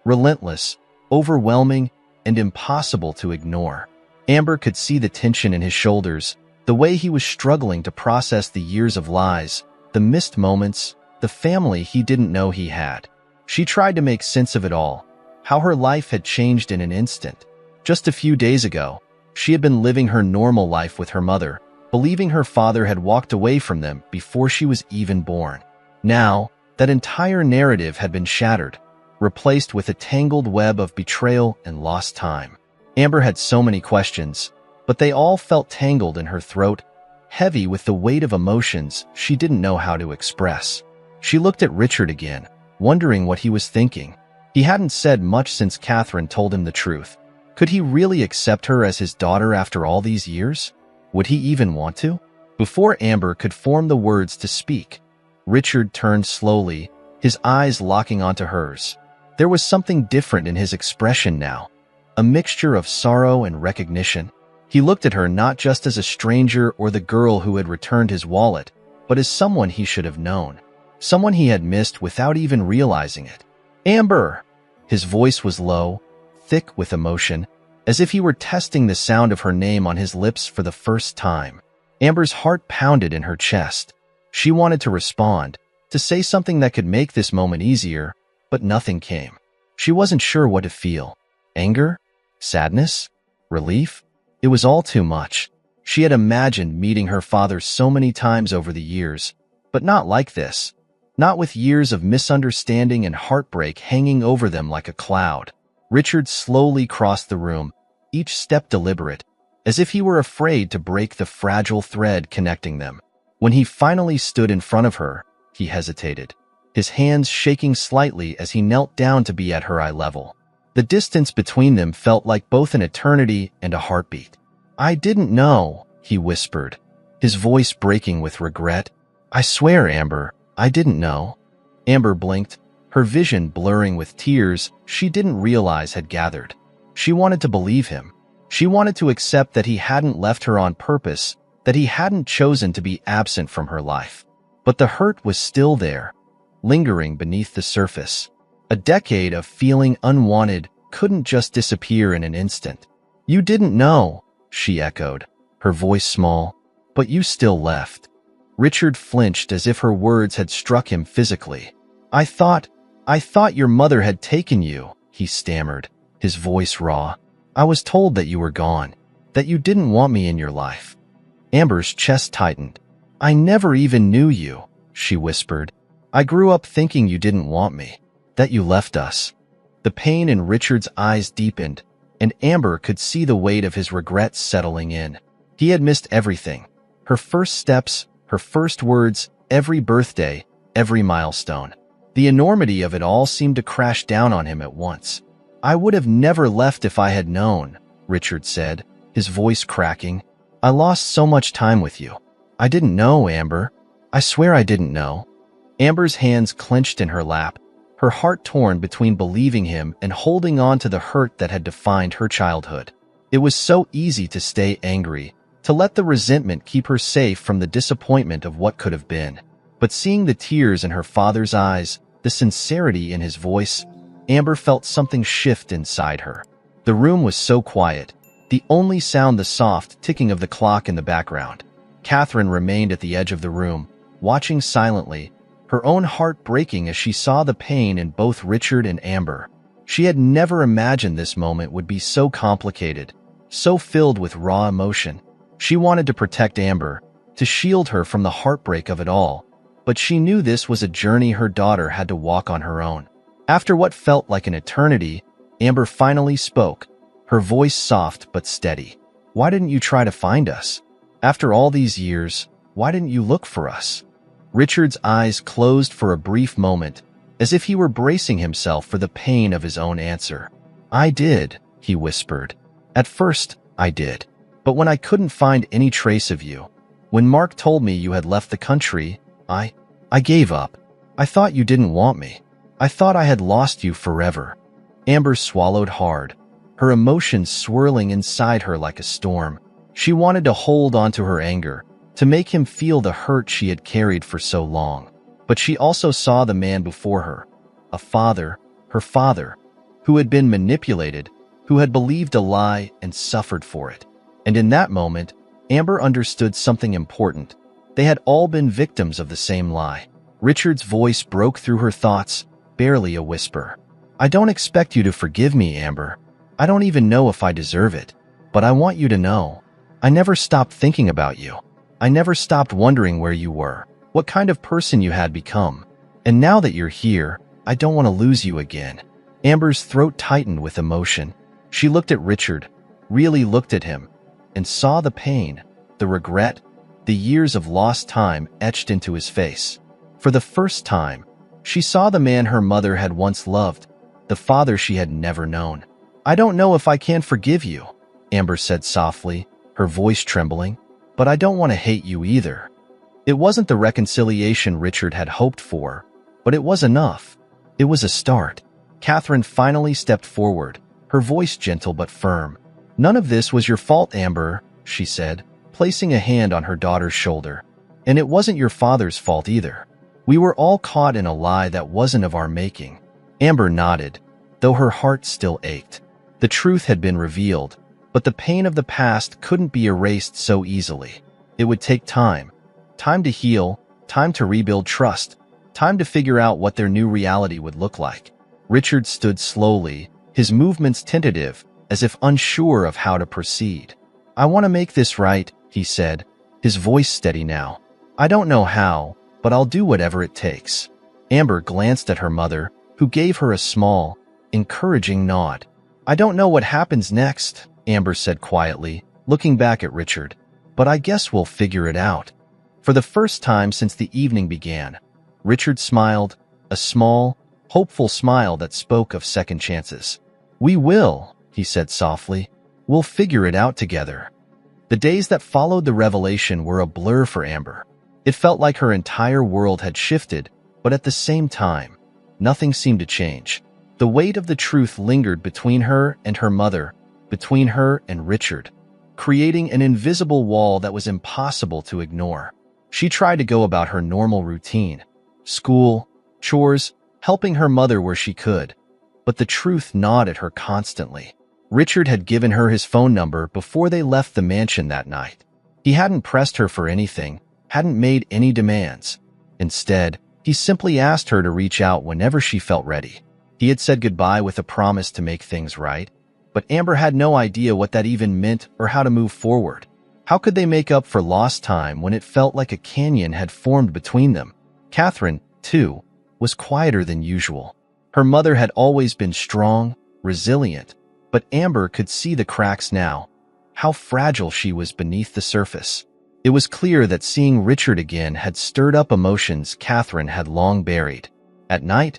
A: relentless, overwhelming, and impossible to ignore. Amber could see the tension in his shoulders, the way he was struggling to process the years of lies, the missed moments, the family he didn't know he had. She tried to make sense of it all, how her life had changed in an instant. Just a few days ago, she had been living her normal life with her mother, believing her father had walked away from them before she was even born. Now, that entire narrative had been shattered, replaced with a tangled web of betrayal and lost time. Amber had so many questions, but they all felt tangled in her throat, heavy with the weight of emotions she didn't know how to express. She looked at Richard again, wondering what he was thinking. He hadn't said much since Catherine told him the truth. Could he really accept her as his daughter after all these years? Would he even want to? Before Amber could form the words to speak, Richard turned slowly, his eyes locking onto hers. There was something different in his expression now, a mixture of sorrow and recognition. He looked at her not just as a stranger or the girl who had returned his wallet, but as someone he should have known, someone he had missed without even realizing it. "Amber!" His voice was low, thick with emotion, as if he were testing the sound of her name on his lips for the first time. Amber's heart pounded in her chest. She wanted to respond, to say something that could make this moment easier, but nothing came. She wasn't sure what to feel. Anger? Sadness? Relief? It was all too much. She had imagined meeting her father so many times over the years, but not like this. Not with years of misunderstanding and heartbreak hanging over them like a cloud. Richard slowly crossed the room, each step deliberate, as if he were afraid to break the fragile thread connecting them. When he finally stood in front of her, he hesitated, his hands shaking slightly as he knelt down to be at her eye level. The distance between them felt like both an eternity and a heartbeat. "I didn't know," he whispered, his voice breaking with regret. "I swear, Amber, I didn't know." Amber blinked, her vision blurring with tears she didn't realize had gathered. She wanted to believe him. She wanted to accept that he hadn't left her on purpose, that he hadn't chosen to be absent from her life. But the hurt was still there, lingering beneath the surface. A decade of feeling unwanted couldn't just disappear in an instant. "You didn't know," she echoed, her voice small, "but you still left." Richard flinched as if her words had struck him physically. I thought your mother had taken you," he stammered, his voice raw. "I was told that you were gone, that you didn't want me in your life." Amber's chest tightened. "I never even knew you," she whispered. "I grew up thinking you didn't want me, that you left us." The pain in Richard's eyes deepened, and Amber could see the weight of his regrets settling in. He had missed everything. Her first steps, her first words, every birthday, every milestone. The enormity of it all seemed to crash down on him at once. "I would have never left if I had known," Richard said, his voice cracking. "I lost so much time with you. I didn't know, Amber. I swear I didn't know." Amber's hands clenched in her lap, her heart torn between believing him and holding on to the hurt that had defined her childhood. It was so easy to stay angry, to let the resentment keep her safe from the disappointment of what could have been. But seeing the tears in her father's eyes, the sincerity in his voice, Amber felt something shift inside her. The room was so quiet, the only sound the soft ticking of the clock in the background. Catherine remained at the edge of the room, watching silently, her own heart breaking as she saw the pain in both Richard and Amber. She had never imagined this moment would be so complicated, so filled with raw emotion. She wanted to protect Amber, to shield her from the heartbreak of it all, but she knew this was a journey her daughter had to walk on her own. After what felt like an eternity, Amber finally spoke, her voice soft but steady. "Why didn't you try to find us? After all these years, why didn't you look for us?" Richard's eyes closed for a brief moment, as if he were bracing himself for the pain of his own answer. "I did," he whispered. "At first, I did. But when I couldn't find any trace of you, when Mark told me you had left the country, I gave up. I thought you didn't want me. I thought I had lost you forever." Amber swallowed hard, her emotions swirling inside her like a storm. She wanted to hold on to her anger, to make him feel the hurt she had carried for so long. But she also saw the man before her, a father, her father, who had been manipulated, who had believed a lie and suffered for it. And in that moment, Amber understood something important. They had all been victims of the same lie. Richard's voice broke through her thoughts, barely a whisper. "I don't expect you to forgive me, Amber. I don't even know if I deserve it. But I want you to know, I never stopped thinking about you. I never stopped wondering where you were, what kind of person you had become. And now that you're here, I don't want to lose you again." Amber's throat tightened with emotion. She looked at Richard, really looked at him, and saw the pain, the regret, the years of lost time etched into his face. For the first time, she saw the man her mother had once loved, the father she had never known. "I don't know if I can forgive you," Amber said softly, her voice trembling, "but I don't want to hate you either." It wasn't the reconciliation Richard had hoped for, but it was enough. It was a start. Catherine finally stepped forward, her voice gentle but firm. "None of this was your fault, Amber," she said, placing a hand on her daughter's shoulder. "And it wasn't your father's fault either. We were all caught in a lie that wasn't of our making." Amber nodded, though her heart still ached. The truth had been revealed, but the pain of the past couldn't be erased so easily. It would take time. Time to heal, time to rebuild trust, time to figure out what their new reality would look like. Richard stood slowly, his movements tentative, as if unsure of how to proceed. "I want to make this right," he said, his voice steady now. "I don't know how, but I'll do whatever it takes." Amber glanced at her mother, who gave her a small, encouraging nod. "I don't know what happens next," Amber said quietly, looking back at Richard, "but I guess we'll figure it out." For the first time since the evening began, Richard smiled, a small, hopeful smile that spoke of second chances. "We will," he said softly. "We'll figure it out together." The days that followed the revelation were a blur for Amber. It felt like her entire world had shifted, but at the same time, nothing seemed to change. The weight of the truth lingered between her and her mother, between her and Richard, creating an invisible wall that was impossible to ignore. She tried to go about her normal routine, school, chores, helping her mother where she could, but the truth gnawed at her constantly. Richard had given her his phone number before they left the mansion that night. He hadn't pressed her for anything, hadn't made any demands. Instead, he simply asked her to reach out whenever she felt ready. He had said goodbye with a promise to make things right, but Amber had no idea what that even meant or how to move forward. How could they make up for lost time when it felt like a canyon had formed between them? Catherine, too, was quieter than usual. Her mother had always been strong, resilient, but Amber could see the cracks now, how fragile she was beneath the surface. It was clear that seeing Richard again had stirred up emotions Catherine had long buried. At night,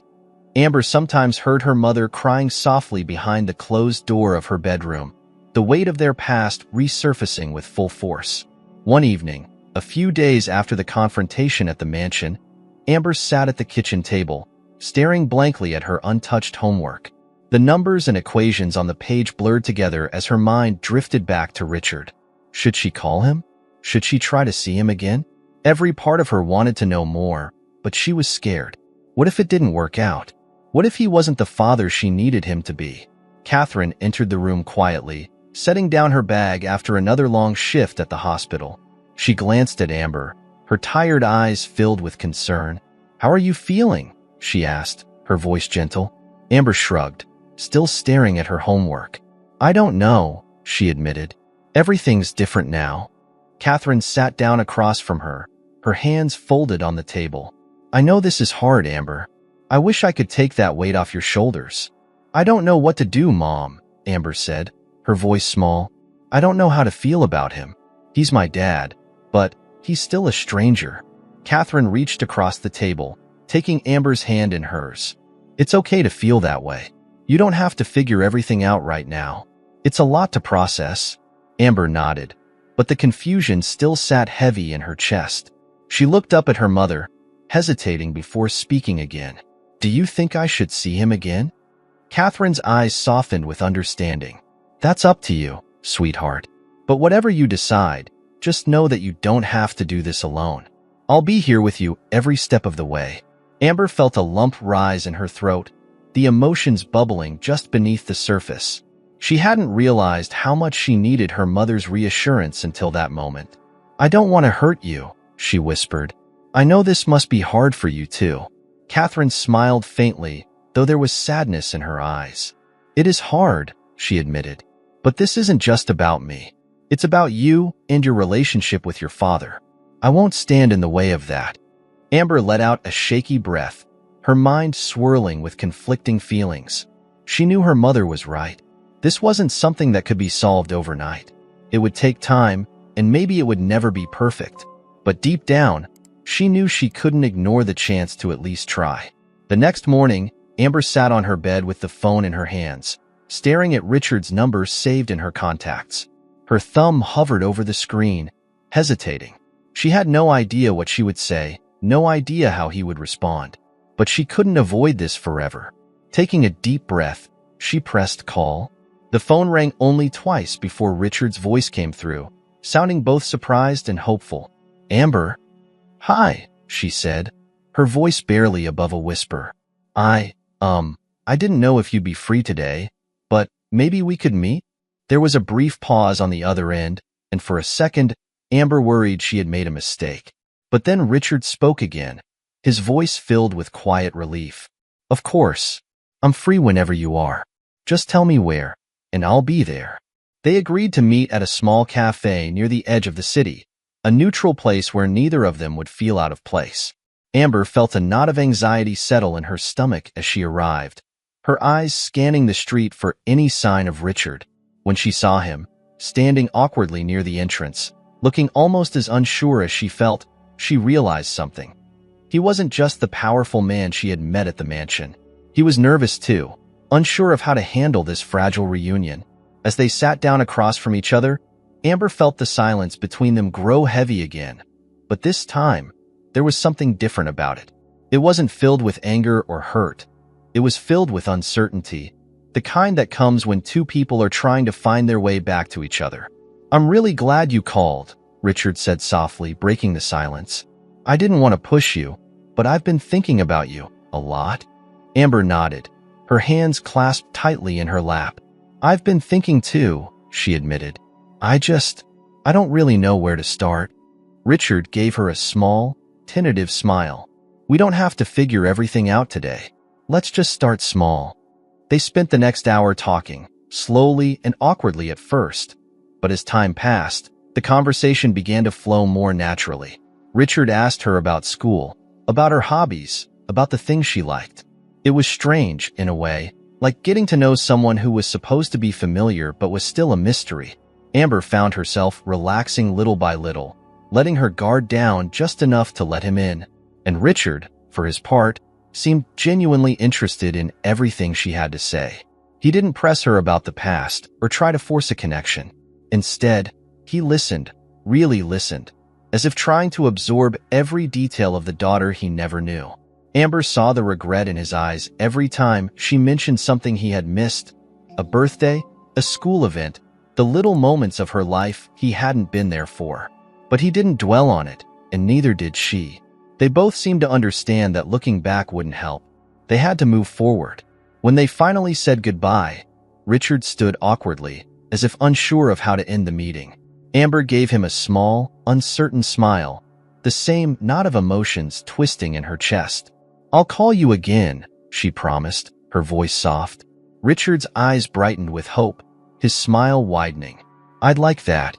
A: Amber sometimes heard her mother crying softly behind the closed door of her bedroom, the weight of their past resurfacing with full force. One evening, a few days after the confrontation at the mansion, Amber sat at the kitchen table, staring blankly at her untouched homework. The numbers and equations on the page blurred together as her mind drifted back to Richard. Should she call him? Should she try to see him again? Every part of her wanted to know more, but she was scared. What if it didn't work out? What if he wasn't the father she needed him to be? Catherine entered the room quietly, setting down her bag after another long shift at the hospital. She glanced at Amber, her tired eyes filled with concern. "How are you feeling?" she asked, her voice gentle. Amber shrugged, still staring at her homework. "I don't know," she admitted. "Everything's different now." Catherine sat down across from her, her hands folded on the table. "I know this is hard, Amber. I wish I could take that weight off your shoulders." "I don't know what to do, Mom," Amber said, her voice small. "I don't know how to feel about him. He's my dad, but he's still a stranger." Catherine reached across the table, taking Amber's hand in hers. "It's okay to feel that way. You don't have to figure everything out right now. It's a lot to process." Amber nodded, but the confusion still sat heavy in her chest. She looked up at her mother, hesitating before speaking again. "Do you think I should see him again?" Catherine's eyes softened with understanding. "That's up to you, sweetheart. But whatever you decide, just know that you don't have to do this alone. I'll be here with you every step of the way." Amber felt a lump rise in her throat, the emotions bubbling just beneath the surface. She hadn't realized how much she needed her mother's reassurance until that moment. "I don't want to hurt you," she whispered. "I know this must be hard for you too." Catherine smiled faintly, though there was sadness in her eyes. "It is hard," she admitted, "but this isn't just about me. It's about you and your relationship with your father. I won't stand in the way of that." Amber let out a shaky breath, her mind swirling with conflicting feelings. She knew her mother was right. This wasn't something that could be solved overnight. It would take time, and maybe it would never be perfect. But deep down, she knew she couldn't ignore the chance to at least try. The next morning, Amber sat on her bed with the phone in her hands, staring at Richard's number saved in her contacts. Her thumb hovered over the screen, hesitating. She had no idea what she would say, no idea how he would respond. But she couldn't avoid this forever. Taking a deep breath, she pressed call. The phone rang only twice before Richard's voice came through, sounding both surprised and hopeful. "Amber?" "Hi," she said, her voice barely above a whisper. I didn't know if you'd be free today, but maybe we could meet?" There was a brief pause on the other end, and for a second, Amber worried she had made a mistake. But then Richard spoke again, his voice filled with quiet relief. "Of course. I'm free whenever you are. Just tell me where, and I'll be there." They agreed to meet at a small cafe near the edge of the city, a neutral place where neither of them would feel out of place. Amber felt a knot of anxiety settle in her stomach as she arrived, her eyes scanning the street for any sign of Richard. When she saw him, standing awkwardly near the entrance, looking almost as unsure as she felt, she realized something. He wasn't just the powerful man she had met at the mansion. He was nervous too, unsure of how to handle this fragile reunion. As they sat down across from each other, Amber felt the silence between them grow heavy again. But this time, there was something different about it. It wasn't filled with anger or hurt. It was filled with uncertainty, the kind that comes when two people are trying to find their way back to each other. "I'm really glad you called," Richard said softly, breaking the silence. "I didn't want to push you, but I've been thinking about you a lot." Amber nodded, her hands clasped tightly in her lap. "I've been thinking too," she admitted. I don't really know where to start." Richard gave her a small, tentative smile. "We don't have to figure everything out today. Let's just start small." They spent the next hour talking, slowly and awkwardly at first. But as time passed, the conversation began to flow more naturally. Richard asked her about school, about her hobbies, about the things she liked. It was strange, in a way, like getting to know someone who was supposed to be familiar but was still a mystery. Amber found herself relaxing little by little, letting her guard down just enough to let him in. And Richard, for his part, seemed genuinely interested in everything she had to say. He didn't press her about the past or try to force a connection. Instead, he listened, really listened, as if trying to absorb every detail of the daughter he never knew. Amber saw the regret in his eyes every time she mentioned something he had missed, a birthday, a school event, the little moments of her life he hadn't been there for. But he didn't dwell on it, and neither did she. They both seemed to understand that looking back wouldn't help. They had to move forward. When they finally said goodbye, Richard stood awkwardly, as if unsure of how to end the meeting. Amber gave him a small, uncertain smile, the same knot of emotions twisting in her chest. "I'll call you again," she promised, her voice soft. Richard's eyes brightened with hope, his smile widening. "I'd like that."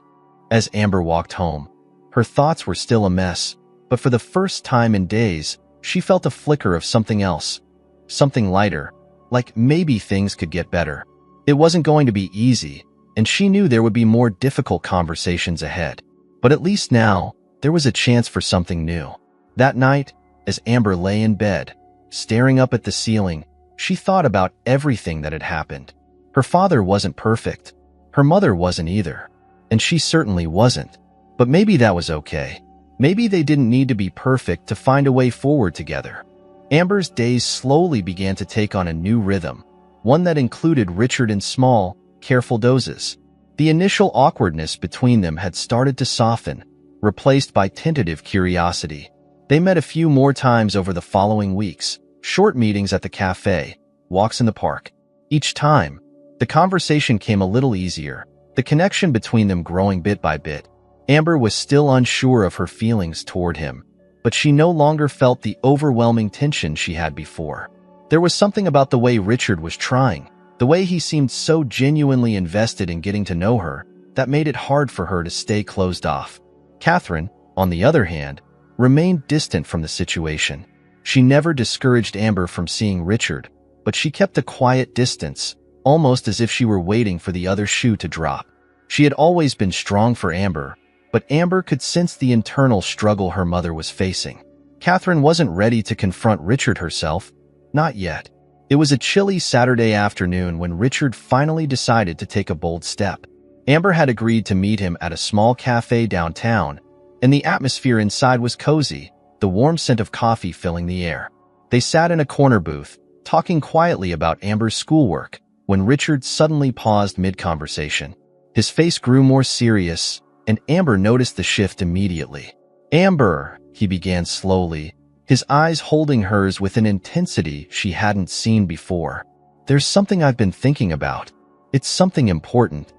A: As Amber walked home, her thoughts were still a mess, but for the first time in days, she felt a flicker of something else, something lighter, like maybe things could get better. It wasn't going to be easy, and she knew there would be more difficult conversations ahead. But at least now, there was a chance for something new. That night, as Amber lay in bed, staring up at the ceiling, she thought about everything that had happened. Her father wasn't perfect. Her mother wasn't either. And she certainly wasn't. But maybe that was okay. Maybe they didn't need to be perfect to find a way forward together. Amber's days slowly began to take on a new rhythm, one that included Richard in small, careful doses. The initial awkwardness between them had started to soften, replaced by tentative curiosity. They met a few more times over the following weeks, short meetings at the cafe, walks in the park. Each time, the conversation came a little easier, the connection between them growing bit by bit. Amber was still unsure of her feelings toward him, but she no longer felt the overwhelming tension she had before. There was something about the way Richard was trying, the way he seemed so genuinely invested in getting to know her, that made it hard for her to stay closed off. Catherine, on the other hand, remained distant from the situation. She never discouraged Amber from seeing Richard, but she kept a quiet distance, almost as if she were waiting for the other shoe to drop. She had always been strong for Amber, but Amber could sense the internal struggle her mother was facing. Catherine wasn't ready to confront Richard herself. Not yet. It was a chilly Saturday afternoon when Richard finally decided to take a bold step. Amber had agreed to meet him at a small cafe downtown, and the atmosphere inside was cozy, the warm scent of coffee filling the air. They sat in a corner booth, talking quietly about Amber's schoolwork, when Richard suddenly paused mid-conversation. His face grew more serious, and Amber noticed the shift immediately. "Amber," he began slowly, his eyes holding hers with an intensity she hadn't seen before. "There's something I've been thinking about. It's something important."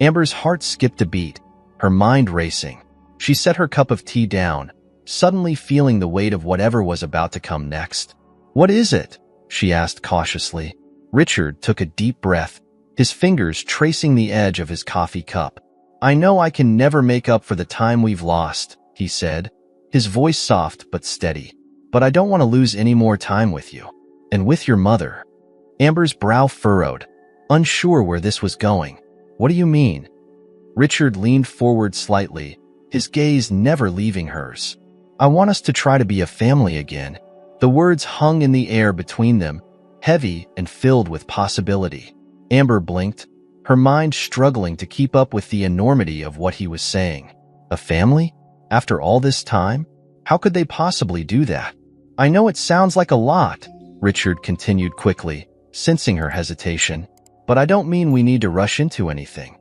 A: Amber's heart skipped a beat, her mind racing. She set her cup of tea down, suddenly feeling the weight of whatever was about to come next. "What is it?" she asked cautiously. Richard took a deep breath, his fingers tracing the edge of his coffee cup. "I know I can never make up for the time we've lost," he said, his voice soft but steady. "But I don't want to lose any more time with you. And with your mother." Amber's brow furrowed, unsure where this was going. "What do you mean?" Richard leaned forward slightly, his gaze never leaving hers. "I want us to try to be a family again." The words hung in the air between them, heavy and filled with possibility. Amber blinked, her mind struggling to keep up with the enormity of what he was saying. A family? After all this time? How could they possibly do that? "I know it sounds like a lot," Richard continued quickly, sensing her hesitation. "But I don't mean we need to rush into anything.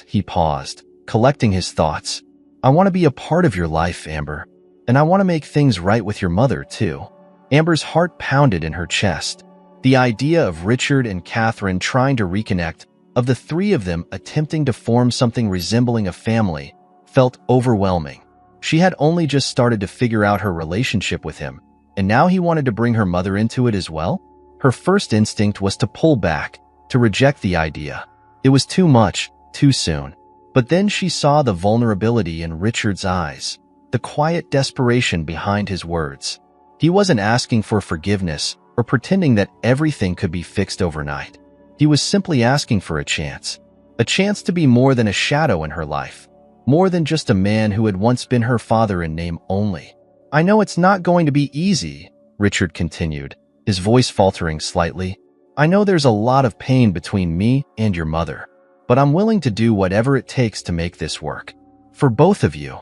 A: He paused, collecting his thoughts. "I want to be a part of your life, Amber. And I want to make things right with your mother, too." Amber's heart pounded in her chest. The idea of Richard and Catherine trying to reconnect, of the three of them attempting to form something resembling a family, felt overwhelming. She had only just started to figure out her relationship with him, and now he wanted to bring her mother into it as well? Her first instinct was to pull back, to reject the idea. It was too much, too soon. But then she saw the vulnerability in Richard's eyes, the quiet desperation behind his words. He wasn't asking for forgiveness or pretending that everything could be fixed overnight. He was simply asking for a chance to be more than a shadow in her life, more than just a man who had once been her father in name only. "I know it's not going to be easy," Richard continued, his voice faltering slightly. "I know there's a lot of pain between me and your mother, but I'm willing to do whatever it takes to make this work. For both of you."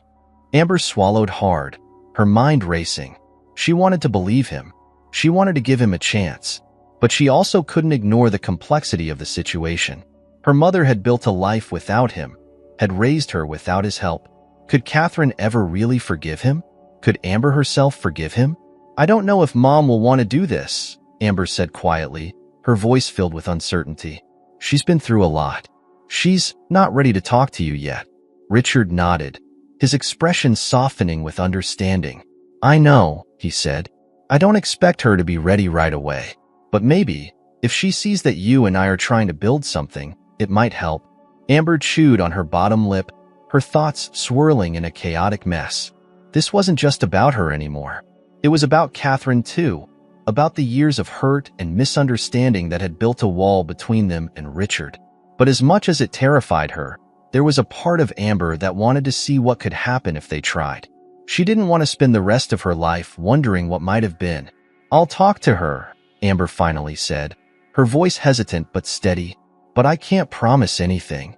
A: Amber swallowed hard, her mind racing. She wanted to believe him. She wanted to give him a chance. But she also couldn't ignore the complexity of the situation. Her mother had built a life without him, had raised her without his help. Could Catherine ever really forgive him? Could Amber herself forgive him? "I don't know if Mom will want to do this," Amber said quietly, her voice filled with uncertainty. "She's been through a lot. She's not ready to talk to you yet." Richard nodded, his expression softening with understanding. "I know," he said. "I don't expect her to be ready right away. But maybe, if she sees that you and I are trying to build something, it might help." Amber chewed on her bottom lip, her thoughts swirling in a chaotic mess. This wasn't just about her anymore. It was about Catherine too, about the years of hurt and misunderstanding that had built a wall between them and Richard. But as much as it terrified her, there was a part of Amber that wanted to see what could happen if they tried. She didn't want to spend the rest of her life wondering what might have been. "I'll talk to her," Amber finally said, her voice hesitant but steady. "But I can't promise anything."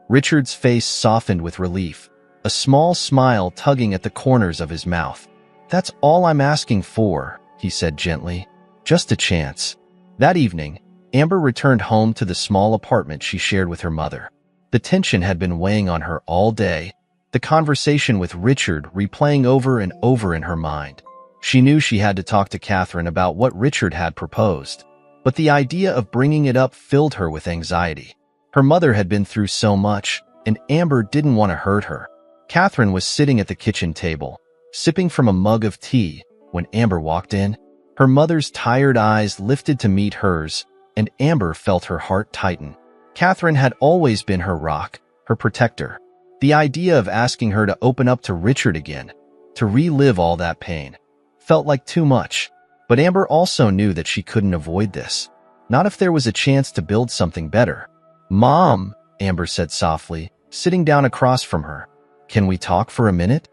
A: Richard's face softened with relief, a small smile tugging at the corners of his mouth. "That's all I'm asking for," he said gently. "Just a chance." That evening, Amber returned home to the small apartment she shared with her mother. The tension had been weighing on her all day, the conversation with Richard replaying over and over in her mind. She knew she had to talk to Catherine about what Richard had proposed, but the idea of bringing it up filled her with anxiety. Her mother had been through so much, and Amber didn't want to hurt her. Catherine was sitting at the kitchen table, sipping from a mug of tea, when Amber walked in. Her mother's tired eyes lifted to meet hers, and Amber felt her heart tighten. Catherine had always been her rock, her protector. The idea of asking her to open up to Richard again, to relive all that pain, felt like too much. But Amber also knew that she couldn't avoid this. Not if there was a chance to build something better. "Mom," Amber said softly, sitting down across from her. Can we talk for a minute?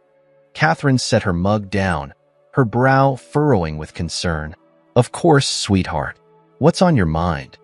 A: Catherine set her mug down, her brow furrowing with concern. Of course, sweetheart. What's on your mind?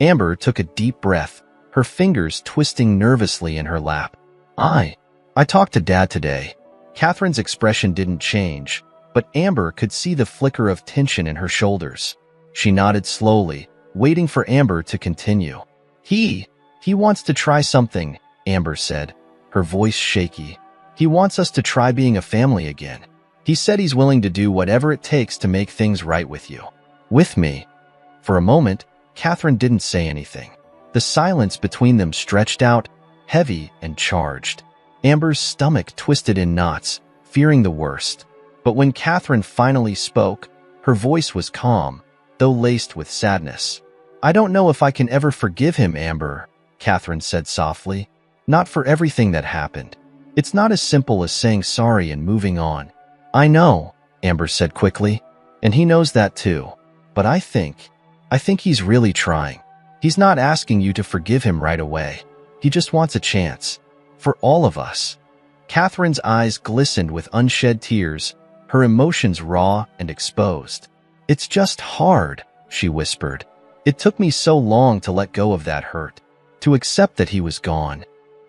A: Amber took a deep breath, her fingers twisting nervously in her lap. I talked to Dad today. Catherine's expression didn't change, but Amber could see the flicker of tension in her shoulders. She nodded slowly, waiting for Amber to continue. He wants to try something, Amber said, her voice shaky. He wants us to try being a family again. He said he's willing to do whatever it takes to make things right with you. With me. For a moment, Catherine didn't say anything. The silence between them stretched out, heavy and charged. Amber's stomach twisted in knots, fearing the worst. But when Catherine finally spoke, her voice was calm, though laced with sadness. I don't know if I can ever forgive him, Amber, Catherine said softly. Not for everything that happened. It's not as simple as saying sorry and moving on. I know, Amber said quickly, and he knows that too. But I think he's really trying. He's not asking you to forgive him right away. He just wants a chance. For all of us. Catherine's eyes glistened with unshed tears, her emotions raw and exposed. It's just hard, she whispered. It took me so long to let go of that hurt, to accept that he was gone.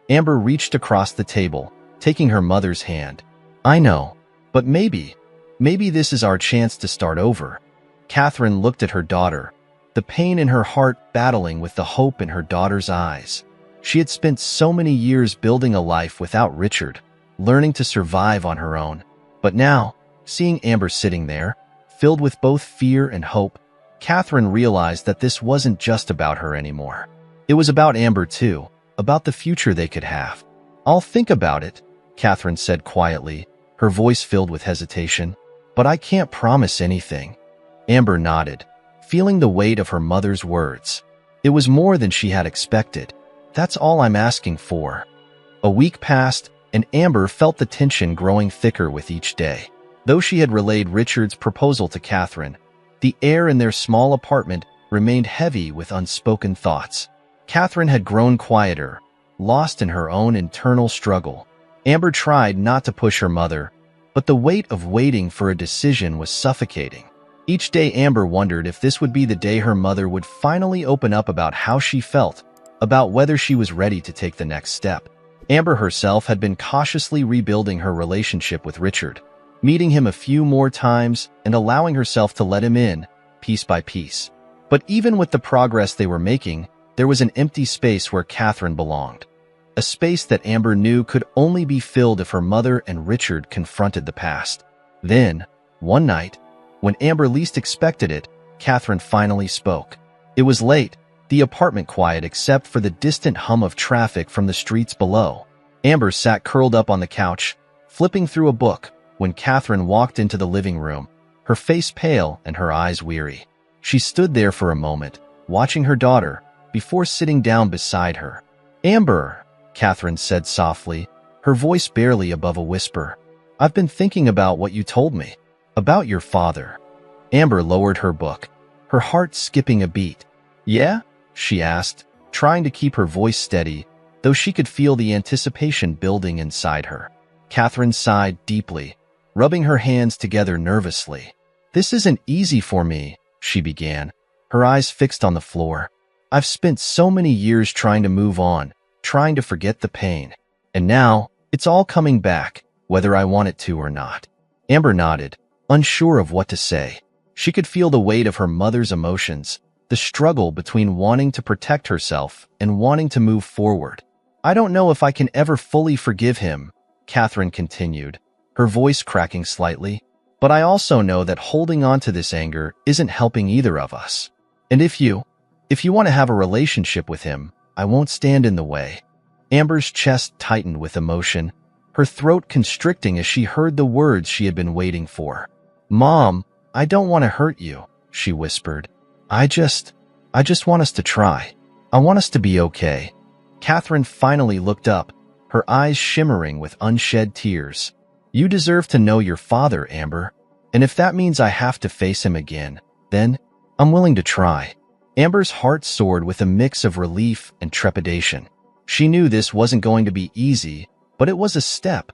A: Amber reached across the table, taking her mother's hand. I know, but maybe this is our chance to start over. Catherine looked at her daughter, the pain in her heart battling with the hope in her daughter's eyes. She had spent so many years building a life without Richard, learning to survive on her own. But now, seeing Amber sitting there, filled with both fear and hope, Catherine realized that this wasn't just about her anymore. It was about Amber too, about the future they could have. I'll think about it, Catherine said quietly, her voice filled with hesitation. But I can't promise anything. Amber nodded, feeling the weight of her mother's words. It was more than she had expected. That's all I'm asking for. A week passed, and Amber felt the tension growing thicker with each day. Though she had relayed Richard's proposal to Catherine, the air in their small apartment remained heavy with unspoken thoughts. Catherine had grown quieter, lost in her own internal struggle. Amber tried not to push her mother, but the weight of waiting for a decision was suffocating. Each day Amber wondered if this would be the day her mother would finally open up about how she felt, about whether she was ready to take the next step. Amber herself had been cautiously rebuilding her relationship with Richard, meeting him a few more times and allowing herself to let him in, piece by piece. But even with the progress they were making, there was an empty space where Catherine belonged. A space that Amber knew could only be filled if her mother and Richard confronted the past. Then, one night, when Amber least expected it, Catherine finally spoke. It was late, the apartment quiet except for the distant hum of traffic from the streets below. Amber sat curled up on the couch, flipping through a book, when Catherine walked into the living room, her face pale and her eyes weary. She stood there for a moment, watching her daughter, before sitting down beside her. Amber, Catherine said softly, her voice barely above a whisper. I've been thinking about what you told me, about your father. Amber lowered her book, her heart skipping a beat. Yeah? She asked, trying to keep her voice steady, though she could feel the anticipation building inside her. Catherine sighed deeply, rubbing her hands together nervously. This isn't easy for me, she began, her eyes fixed on the floor. I've spent so many years trying to move on, trying to forget the pain. And now, it's all coming back, whether I want it to or not. Amber nodded, unsure of what to say. She could feel the weight of her mother's emotions, the struggle between wanting to protect herself and wanting to move forward. I don't know if I can ever fully forgive him, Catherine continued, her voice cracking slightly. But I also know that holding on to this anger isn't helping either of us. And if you want to have a relationship with him, I won't stand in the way. Amber's chest tightened with emotion, her throat constricting as she heard the words she had been waiting for. Mom, I don't want to hurt you, she whispered. I just want us to try. I want us to be okay. Catherine finally looked up, her eyes shimmering with unshed tears. You deserve to know your father, Amber. And if that means I have to face him again, then I'm willing to try. Amber's heart soared with a mix of relief and trepidation. She knew this wasn't going to be easy, But it was a step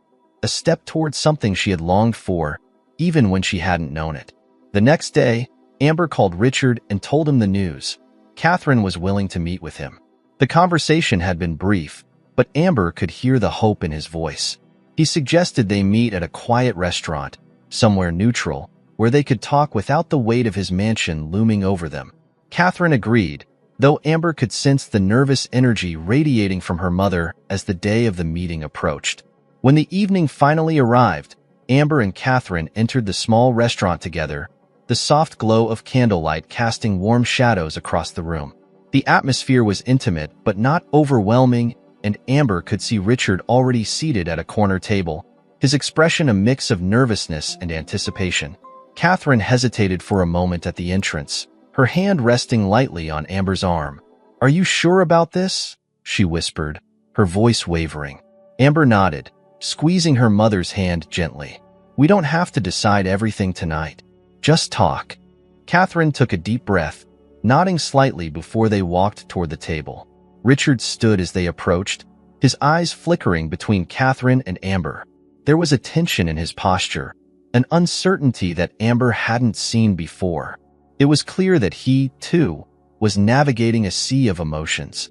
A: towards something she had longed for, even when she hadn't known it. The next day, Amber called Richard and told him the news. Catherine was willing to meet with him. The conversation had been brief, but Amber could hear the hope in his voice. He suggested they meet at a quiet restaurant, somewhere neutral, where they could talk without the weight of his mansion looming over them. Catherine agreed, though Amber could sense the nervous energy radiating from her mother as the day of the meeting approached. When the evening finally arrived, Amber and Catherine entered the small restaurant together, the soft glow of candlelight casting warm shadows across the room. The atmosphere was intimate but not overwhelming, and Amber could see Richard already seated at a corner table, his expression a mix of nervousness and anticipation. Catherine hesitated for a moment at the entrance, her hand resting lightly on Amber's arm. "Are you sure about this?" she whispered, her voice wavering. Amber nodded, squeezing her mother's hand gently. "We don't have to decide everything tonight. Just talk." Catherine took a deep breath, nodding slightly before they walked toward the table. Richard stood as they approached, his eyes flickering between Catherine and Amber. There was a tension in his posture, an uncertainty that Amber hadn't seen before. It was clear that he, too, was navigating a sea of emotions.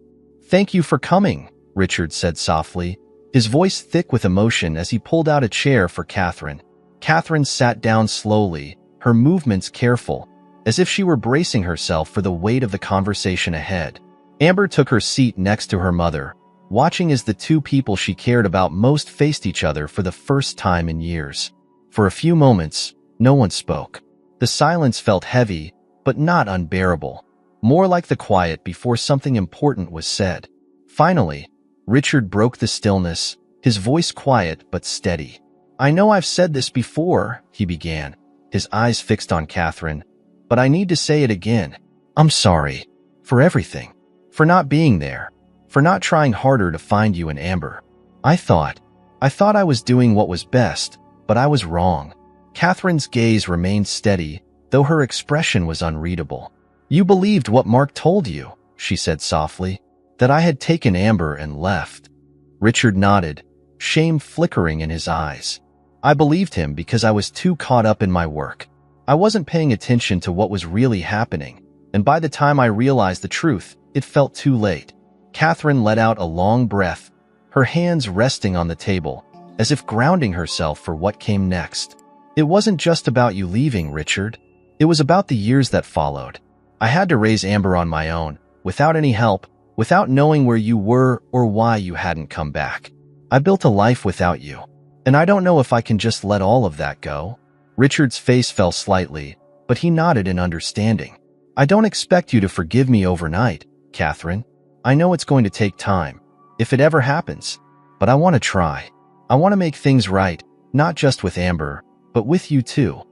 A: "Thank you for coming," Richard said softly, his voice thick with emotion as he pulled out a chair for Catherine. Catherine sat down slowly, her movements careful, as if she were bracing herself for the weight of the conversation ahead. Amber took her seat next to her mother, watching as the two people she cared about most faced each other for the first time in years. For a few moments, no one spoke. The silence felt heavy, but not unbearable, more like the quiet before something important was said. Finally, Richard broke the stillness, his voice quiet but steady. "I know I've said this before," he began, his eyes fixed on Catherine, "but I need to say it again. I'm sorry. For everything. For not being there. For not trying harder to find you and Amber. I thought I was doing what was best, but I was wrong." Catherine's gaze remained steady, though her expression was unreadable. "You believed what Mark told you," she said softly, "that I had taken Amber and left." Richard nodded, shame flickering in his eyes. "I believed him because I was too caught up in my work. I wasn't paying attention to what was really happening, and by the time I realized the truth, it felt too late." Catherine let out a long breath, her hands resting on the table, as if grounding herself for what came next. "It wasn't just about you leaving, Richard. It was about the years that followed. I had to raise Amber on my own, without any help, without knowing where you were or why you hadn't come back. I built a life without you, and I don't know if I can just let all of that go." Richard's face fell slightly, but he nodded in understanding. "I don't expect you to forgive me overnight, Catherine. I know it's going to take time, if it ever happens, but I want to try. I want to make things right, not just with Amber, but with you too."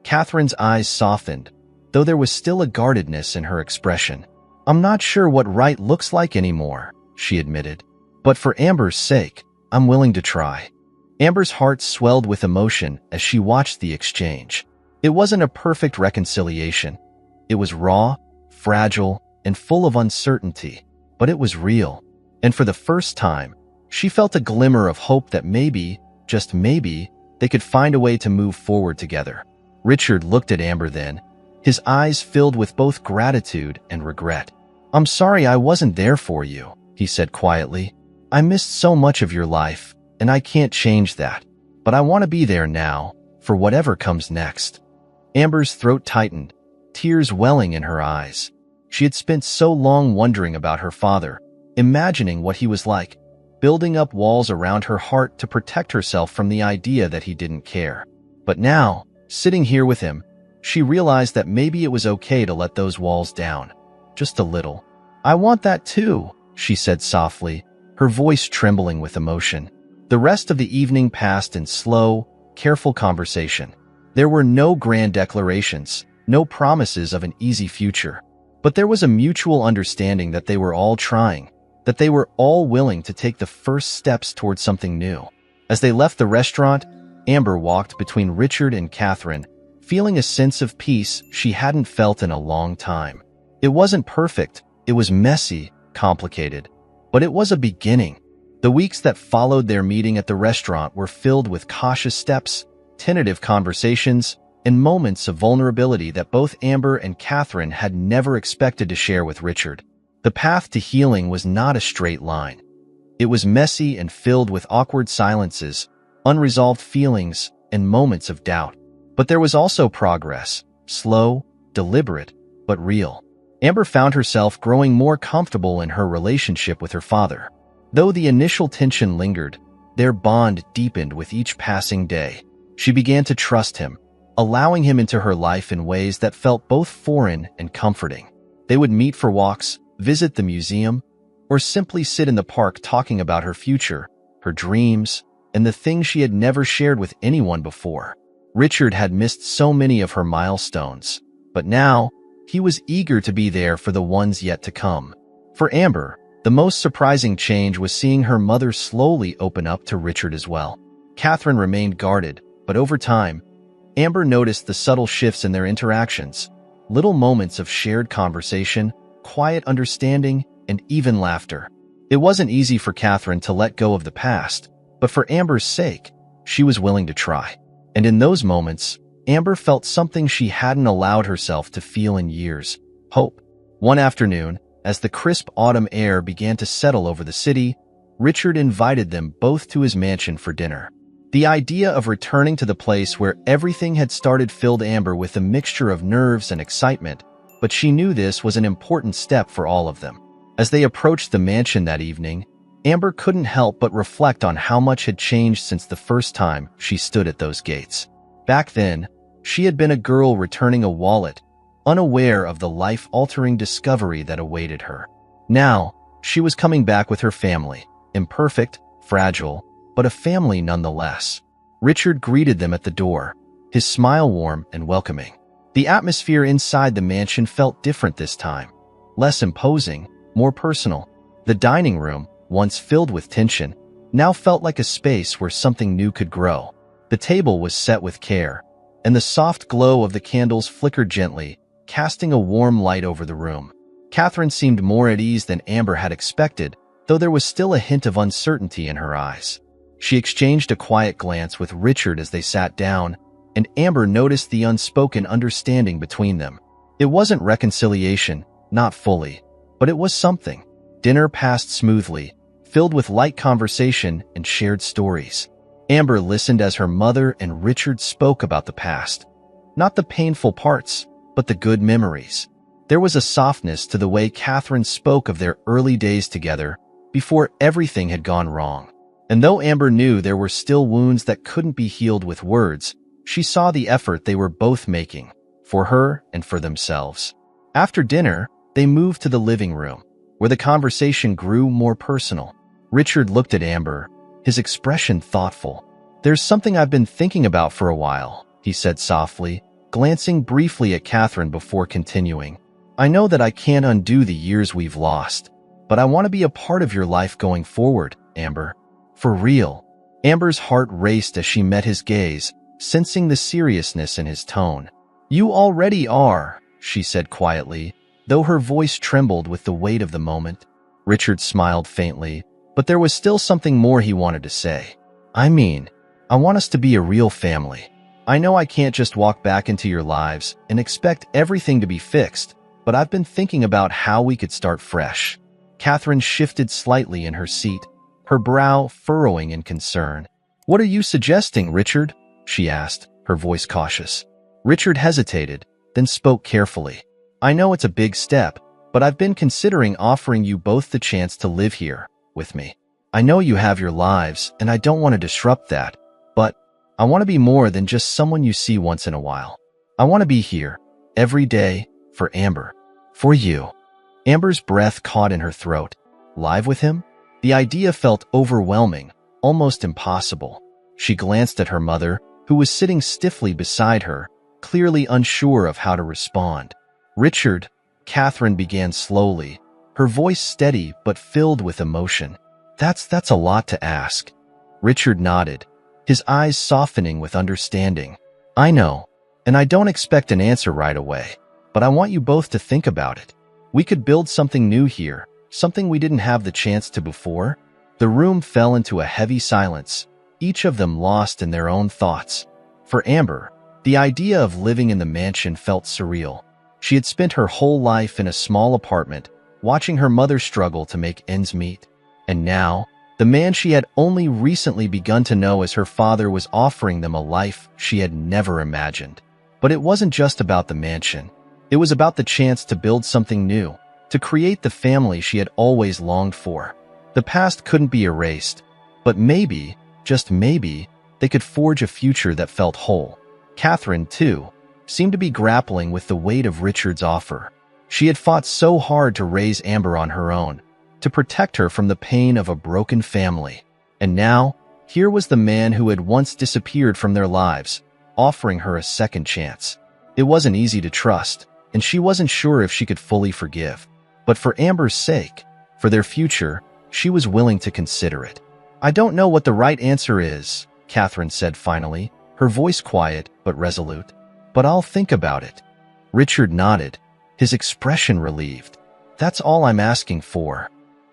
A: Catherine's eyes softened, though there was still a guardedness in her expression. "I'm not sure what right looks like anymore," she admitted, "but for Amber's sake, I'm willing to try." Amber's heart swelled with emotion as she watched the exchange. It wasn't a perfect reconciliation. It was raw, fragile, and full of uncertainty, but it was real. And for the first time, she felt a glimmer of hope that maybe, just maybe, they could find a way to move forward together. Richard looked at Amber then, his eyes filled with both gratitude and regret. "I'm sorry I wasn't there for you," he said quietly. "I missed so much of your life, and I can't change that. But I want to be there now, for whatever comes next." Amber's throat tightened, tears welling in her eyes. She had spent so long wondering about her father, imagining what he was like, building up walls around her heart to protect herself from the idea that he didn't care. But now, sitting here with him, she realized that maybe it was okay to let those walls down. Just a little. "I want that too," she said softly, her voice trembling with emotion. The rest of the evening passed in slow, careful conversation. There were no grand declarations, no promises of an easy future. But there was a mutual understanding that they were all trying, that they were all willing to take the first steps towards something new. As they left the restaurant, Amber walked between Richard and Catherine, feeling a sense of peace she hadn't felt in a long time. It wasn't perfect, it was messy, complicated, but it was a beginning. The weeks that followed their meeting at the restaurant were filled with cautious steps, tentative conversations, and moments of vulnerability that both Amber and Catherine had never expected to share with Richard. The path to healing was not a straight line. It was messy and filled with awkward silences, unresolved feelings, and moments of doubt. But there was also progress, slow, deliberate, but real. Amber found herself growing more comfortable in her relationship with her father. Though the initial tension lingered, their bond deepened with each passing day. She began to trust him, allowing him into her life in ways that felt both foreign and comforting. They would meet for walks, visit the museum, or simply sit in the park talking about her future, her dreams, and the things she had never shared with anyone before. Richard had missed so many of her milestones, but now he was eager to be there for the ones yet to come. For Amber, the most surprising change was seeing her mother slowly open up to Richard as well. Catherine remained guarded, but over time, Amber noticed the subtle shifts in their interactions, little moments of shared conversation, quiet understanding, and even laughter. It wasn't easy for Catherine to let go of the past, but for Amber's sake, she was willing to try. And in those moments, Amber felt something she hadn't allowed herself to feel in years: hope. One afternoon, as the crisp autumn air began to settle over the city, Richard invited them both to his mansion for dinner. The idea of returning to the place where everything had started filled Amber with a mixture of nerves and excitement, but she knew this was an important step for all of them. As they approached the mansion that evening, Amber couldn't help but reflect on how much had changed since the first time she stood at those gates. Back then, she had been a girl returning a wallet, unaware of the life-altering discovery that awaited her. Now, she was coming back with her family, imperfect, fragile, but a family nonetheless. Richard greeted them at the door, his smile warm and welcoming. The atmosphere inside the mansion felt different this time, less imposing, more personal. The dining room, once filled with tension, now felt like a space where something new could grow. The table was set with care, and the soft glow of the candles flickered gently, casting a warm light over the room. Catherine seemed more at ease than Amber had expected, though there was still a hint of uncertainty in her eyes. She exchanged a quiet glance with Richard as they sat down, and Amber noticed the unspoken understanding between them. It wasn't reconciliation, not fully, but it was something. Dinner passed smoothly, filled with light conversation and shared stories. Amber listened as her mother and Richard spoke about the past. Not the painful parts, but the good memories. There was a softness to the way Catherine spoke of their early days together, before everything had gone wrong. And though Amber knew there were still wounds that couldn't be healed with words, she saw the effort they were both making, for her and for themselves. After dinner, they moved to the living room, where the conversation grew more personal. Richard looked at Amber, his expression thoughtful. "There's something I've been thinking about for a while," he said softly, glancing briefly at Catherine before continuing. "I know that I can't undo the years we've lost, but I want to be a part of your life going forward, Amber. For real." Amber's heart raced as she met his gaze, sensing the seriousness in his tone. "You already are," she said quietly, though her voice trembled with the weight of the moment. Richard smiled faintly, but there was still something more he wanted to say. "I mean, I want us to be a real family. I know I can't just walk back into your lives and expect everything to be fixed, but I've been thinking about how we could start fresh." Catherine shifted slightly in her seat, her brow furrowing in concern. "What are you suggesting, Richard?" she asked, her voice cautious. Richard hesitated, then spoke carefully. "I know it's a big step, but I've been considering offering you both the chance to live here with me. I know you have your lives, and I don't want to disrupt that, but I want to be more than just someone you see once in a while. I want to be here, every day, for Amber. For you." Amber's breath caught in her throat. Live with him? The idea felt overwhelming, almost impossible. She glanced at her mother, who was sitting stiffly beside her, clearly unsure of how to respond. "Richard," Catherine began slowly, her voice steady but filled with emotion. That's a lot to ask." Richard nodded, his eyes softening with understanding. "I know, and I don't expect an answer right away, but I want you both to think about it. We could build something new here, something we didn't have the chance to before." The room fell into a heavy silence, each of them lost in their own thoughts. For Amber, the idea of living in the mansion felt surreal. She had spent her whole life in a small apartment, watching her mother struggle to make ends meet. And now, the man she had only recently begun to know as her father was offering them a life she had never imagined. But it wasn't just about the mansion. It was about the chance to build something new, to create the family she had always longed for. The past couldn't be erased, but maybe, just maybe, they could forge a future that felt whole. Catherine, too, seemed to be grappling with the weight of Richard's offer. She had fought so hard to raise Amber on her own, to protect her from the pain of a broken family. And now, here was the man who had once disappeared from their lives, offering her a second chance. It wasn't easy to trust, and she wasn't sure if she could fully forgive. But for Amber's sake, for their future, she was willing to consider it. "I don't know what the right answer is," Catherine said finally, her voice quiet but resolute. "But I'll think about it." Richard nodded, his expression relieved. "That's all I'm asking for."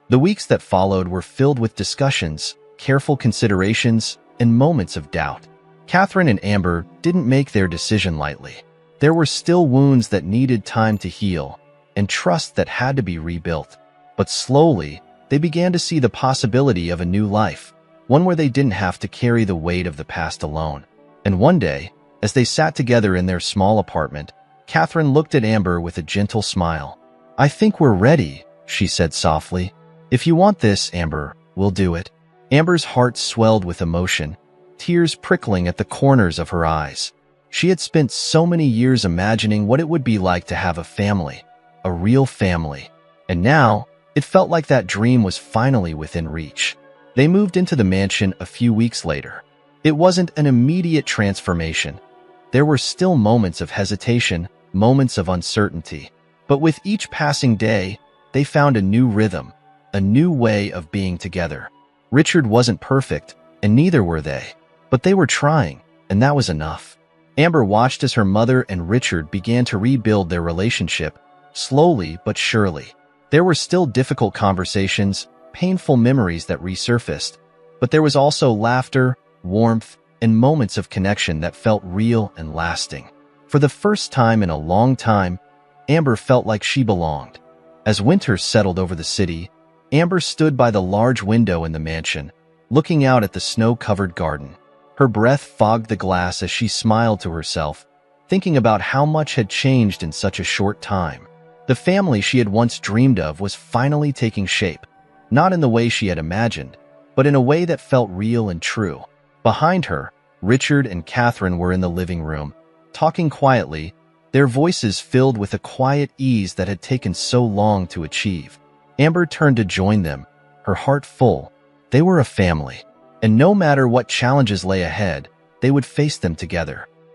A: The weeks that followed were filled with discussions, careful considerations, and moments of doubt. Catherine and Amber didn't make their decision lightly. There were still wounds that needed time to heal, and trust that had to be rebuilt. But slowly, they began to see the possibility of a new life, one where they didn't have to carry the weight of the past alone. And one day, as they sat together in their small apartment, Catherine looked at Amber with a gentle smile. "I think we're ready," she said softly. "If you want this, Amber, we'll do it." Amber's heart swelled with emotion, tears prickling at the corners of her eyes. She had spent so many years imagining what it would be like to have a family, a real family. And now, it felt like that dream was finally within reach. They moved into the mansion a few weeks later. It wasn't an immediate transformation. There were still moments of hesitation, moments of uncertainty. But with each passing day, they found a new rhythm, a new way of being together. Richard wasn't perfect, and neither were they. But they were trying, and that was enough. Amber watched as her mother and Richard began to rebuild their relationship, slowly but surely. There were still difficult conversations, painful memories that resurfaced, but there was also laughter, warmth, and moments of connection that felt real and lasting. For the first time in a long time, Amber felt like she belonged. As winter settled over the city, Amber stood by the large window in the mansion, looking out at the snow-covered garden. Her breath fogged the glass as she smiled to herself, thinking about how much had changed in such a short time. The family she had once dreamed of was finally taking shape, not in the way she had imagined, but in a way that felt real and true. Behind her, Richard and Catherine were in the living room, talking quietly, their voices filled with a quiet ease that had taken so long to achieve. Amber turned to join them, her heart full. They were a family, and no matter what challenges lay ahead, they would face them together.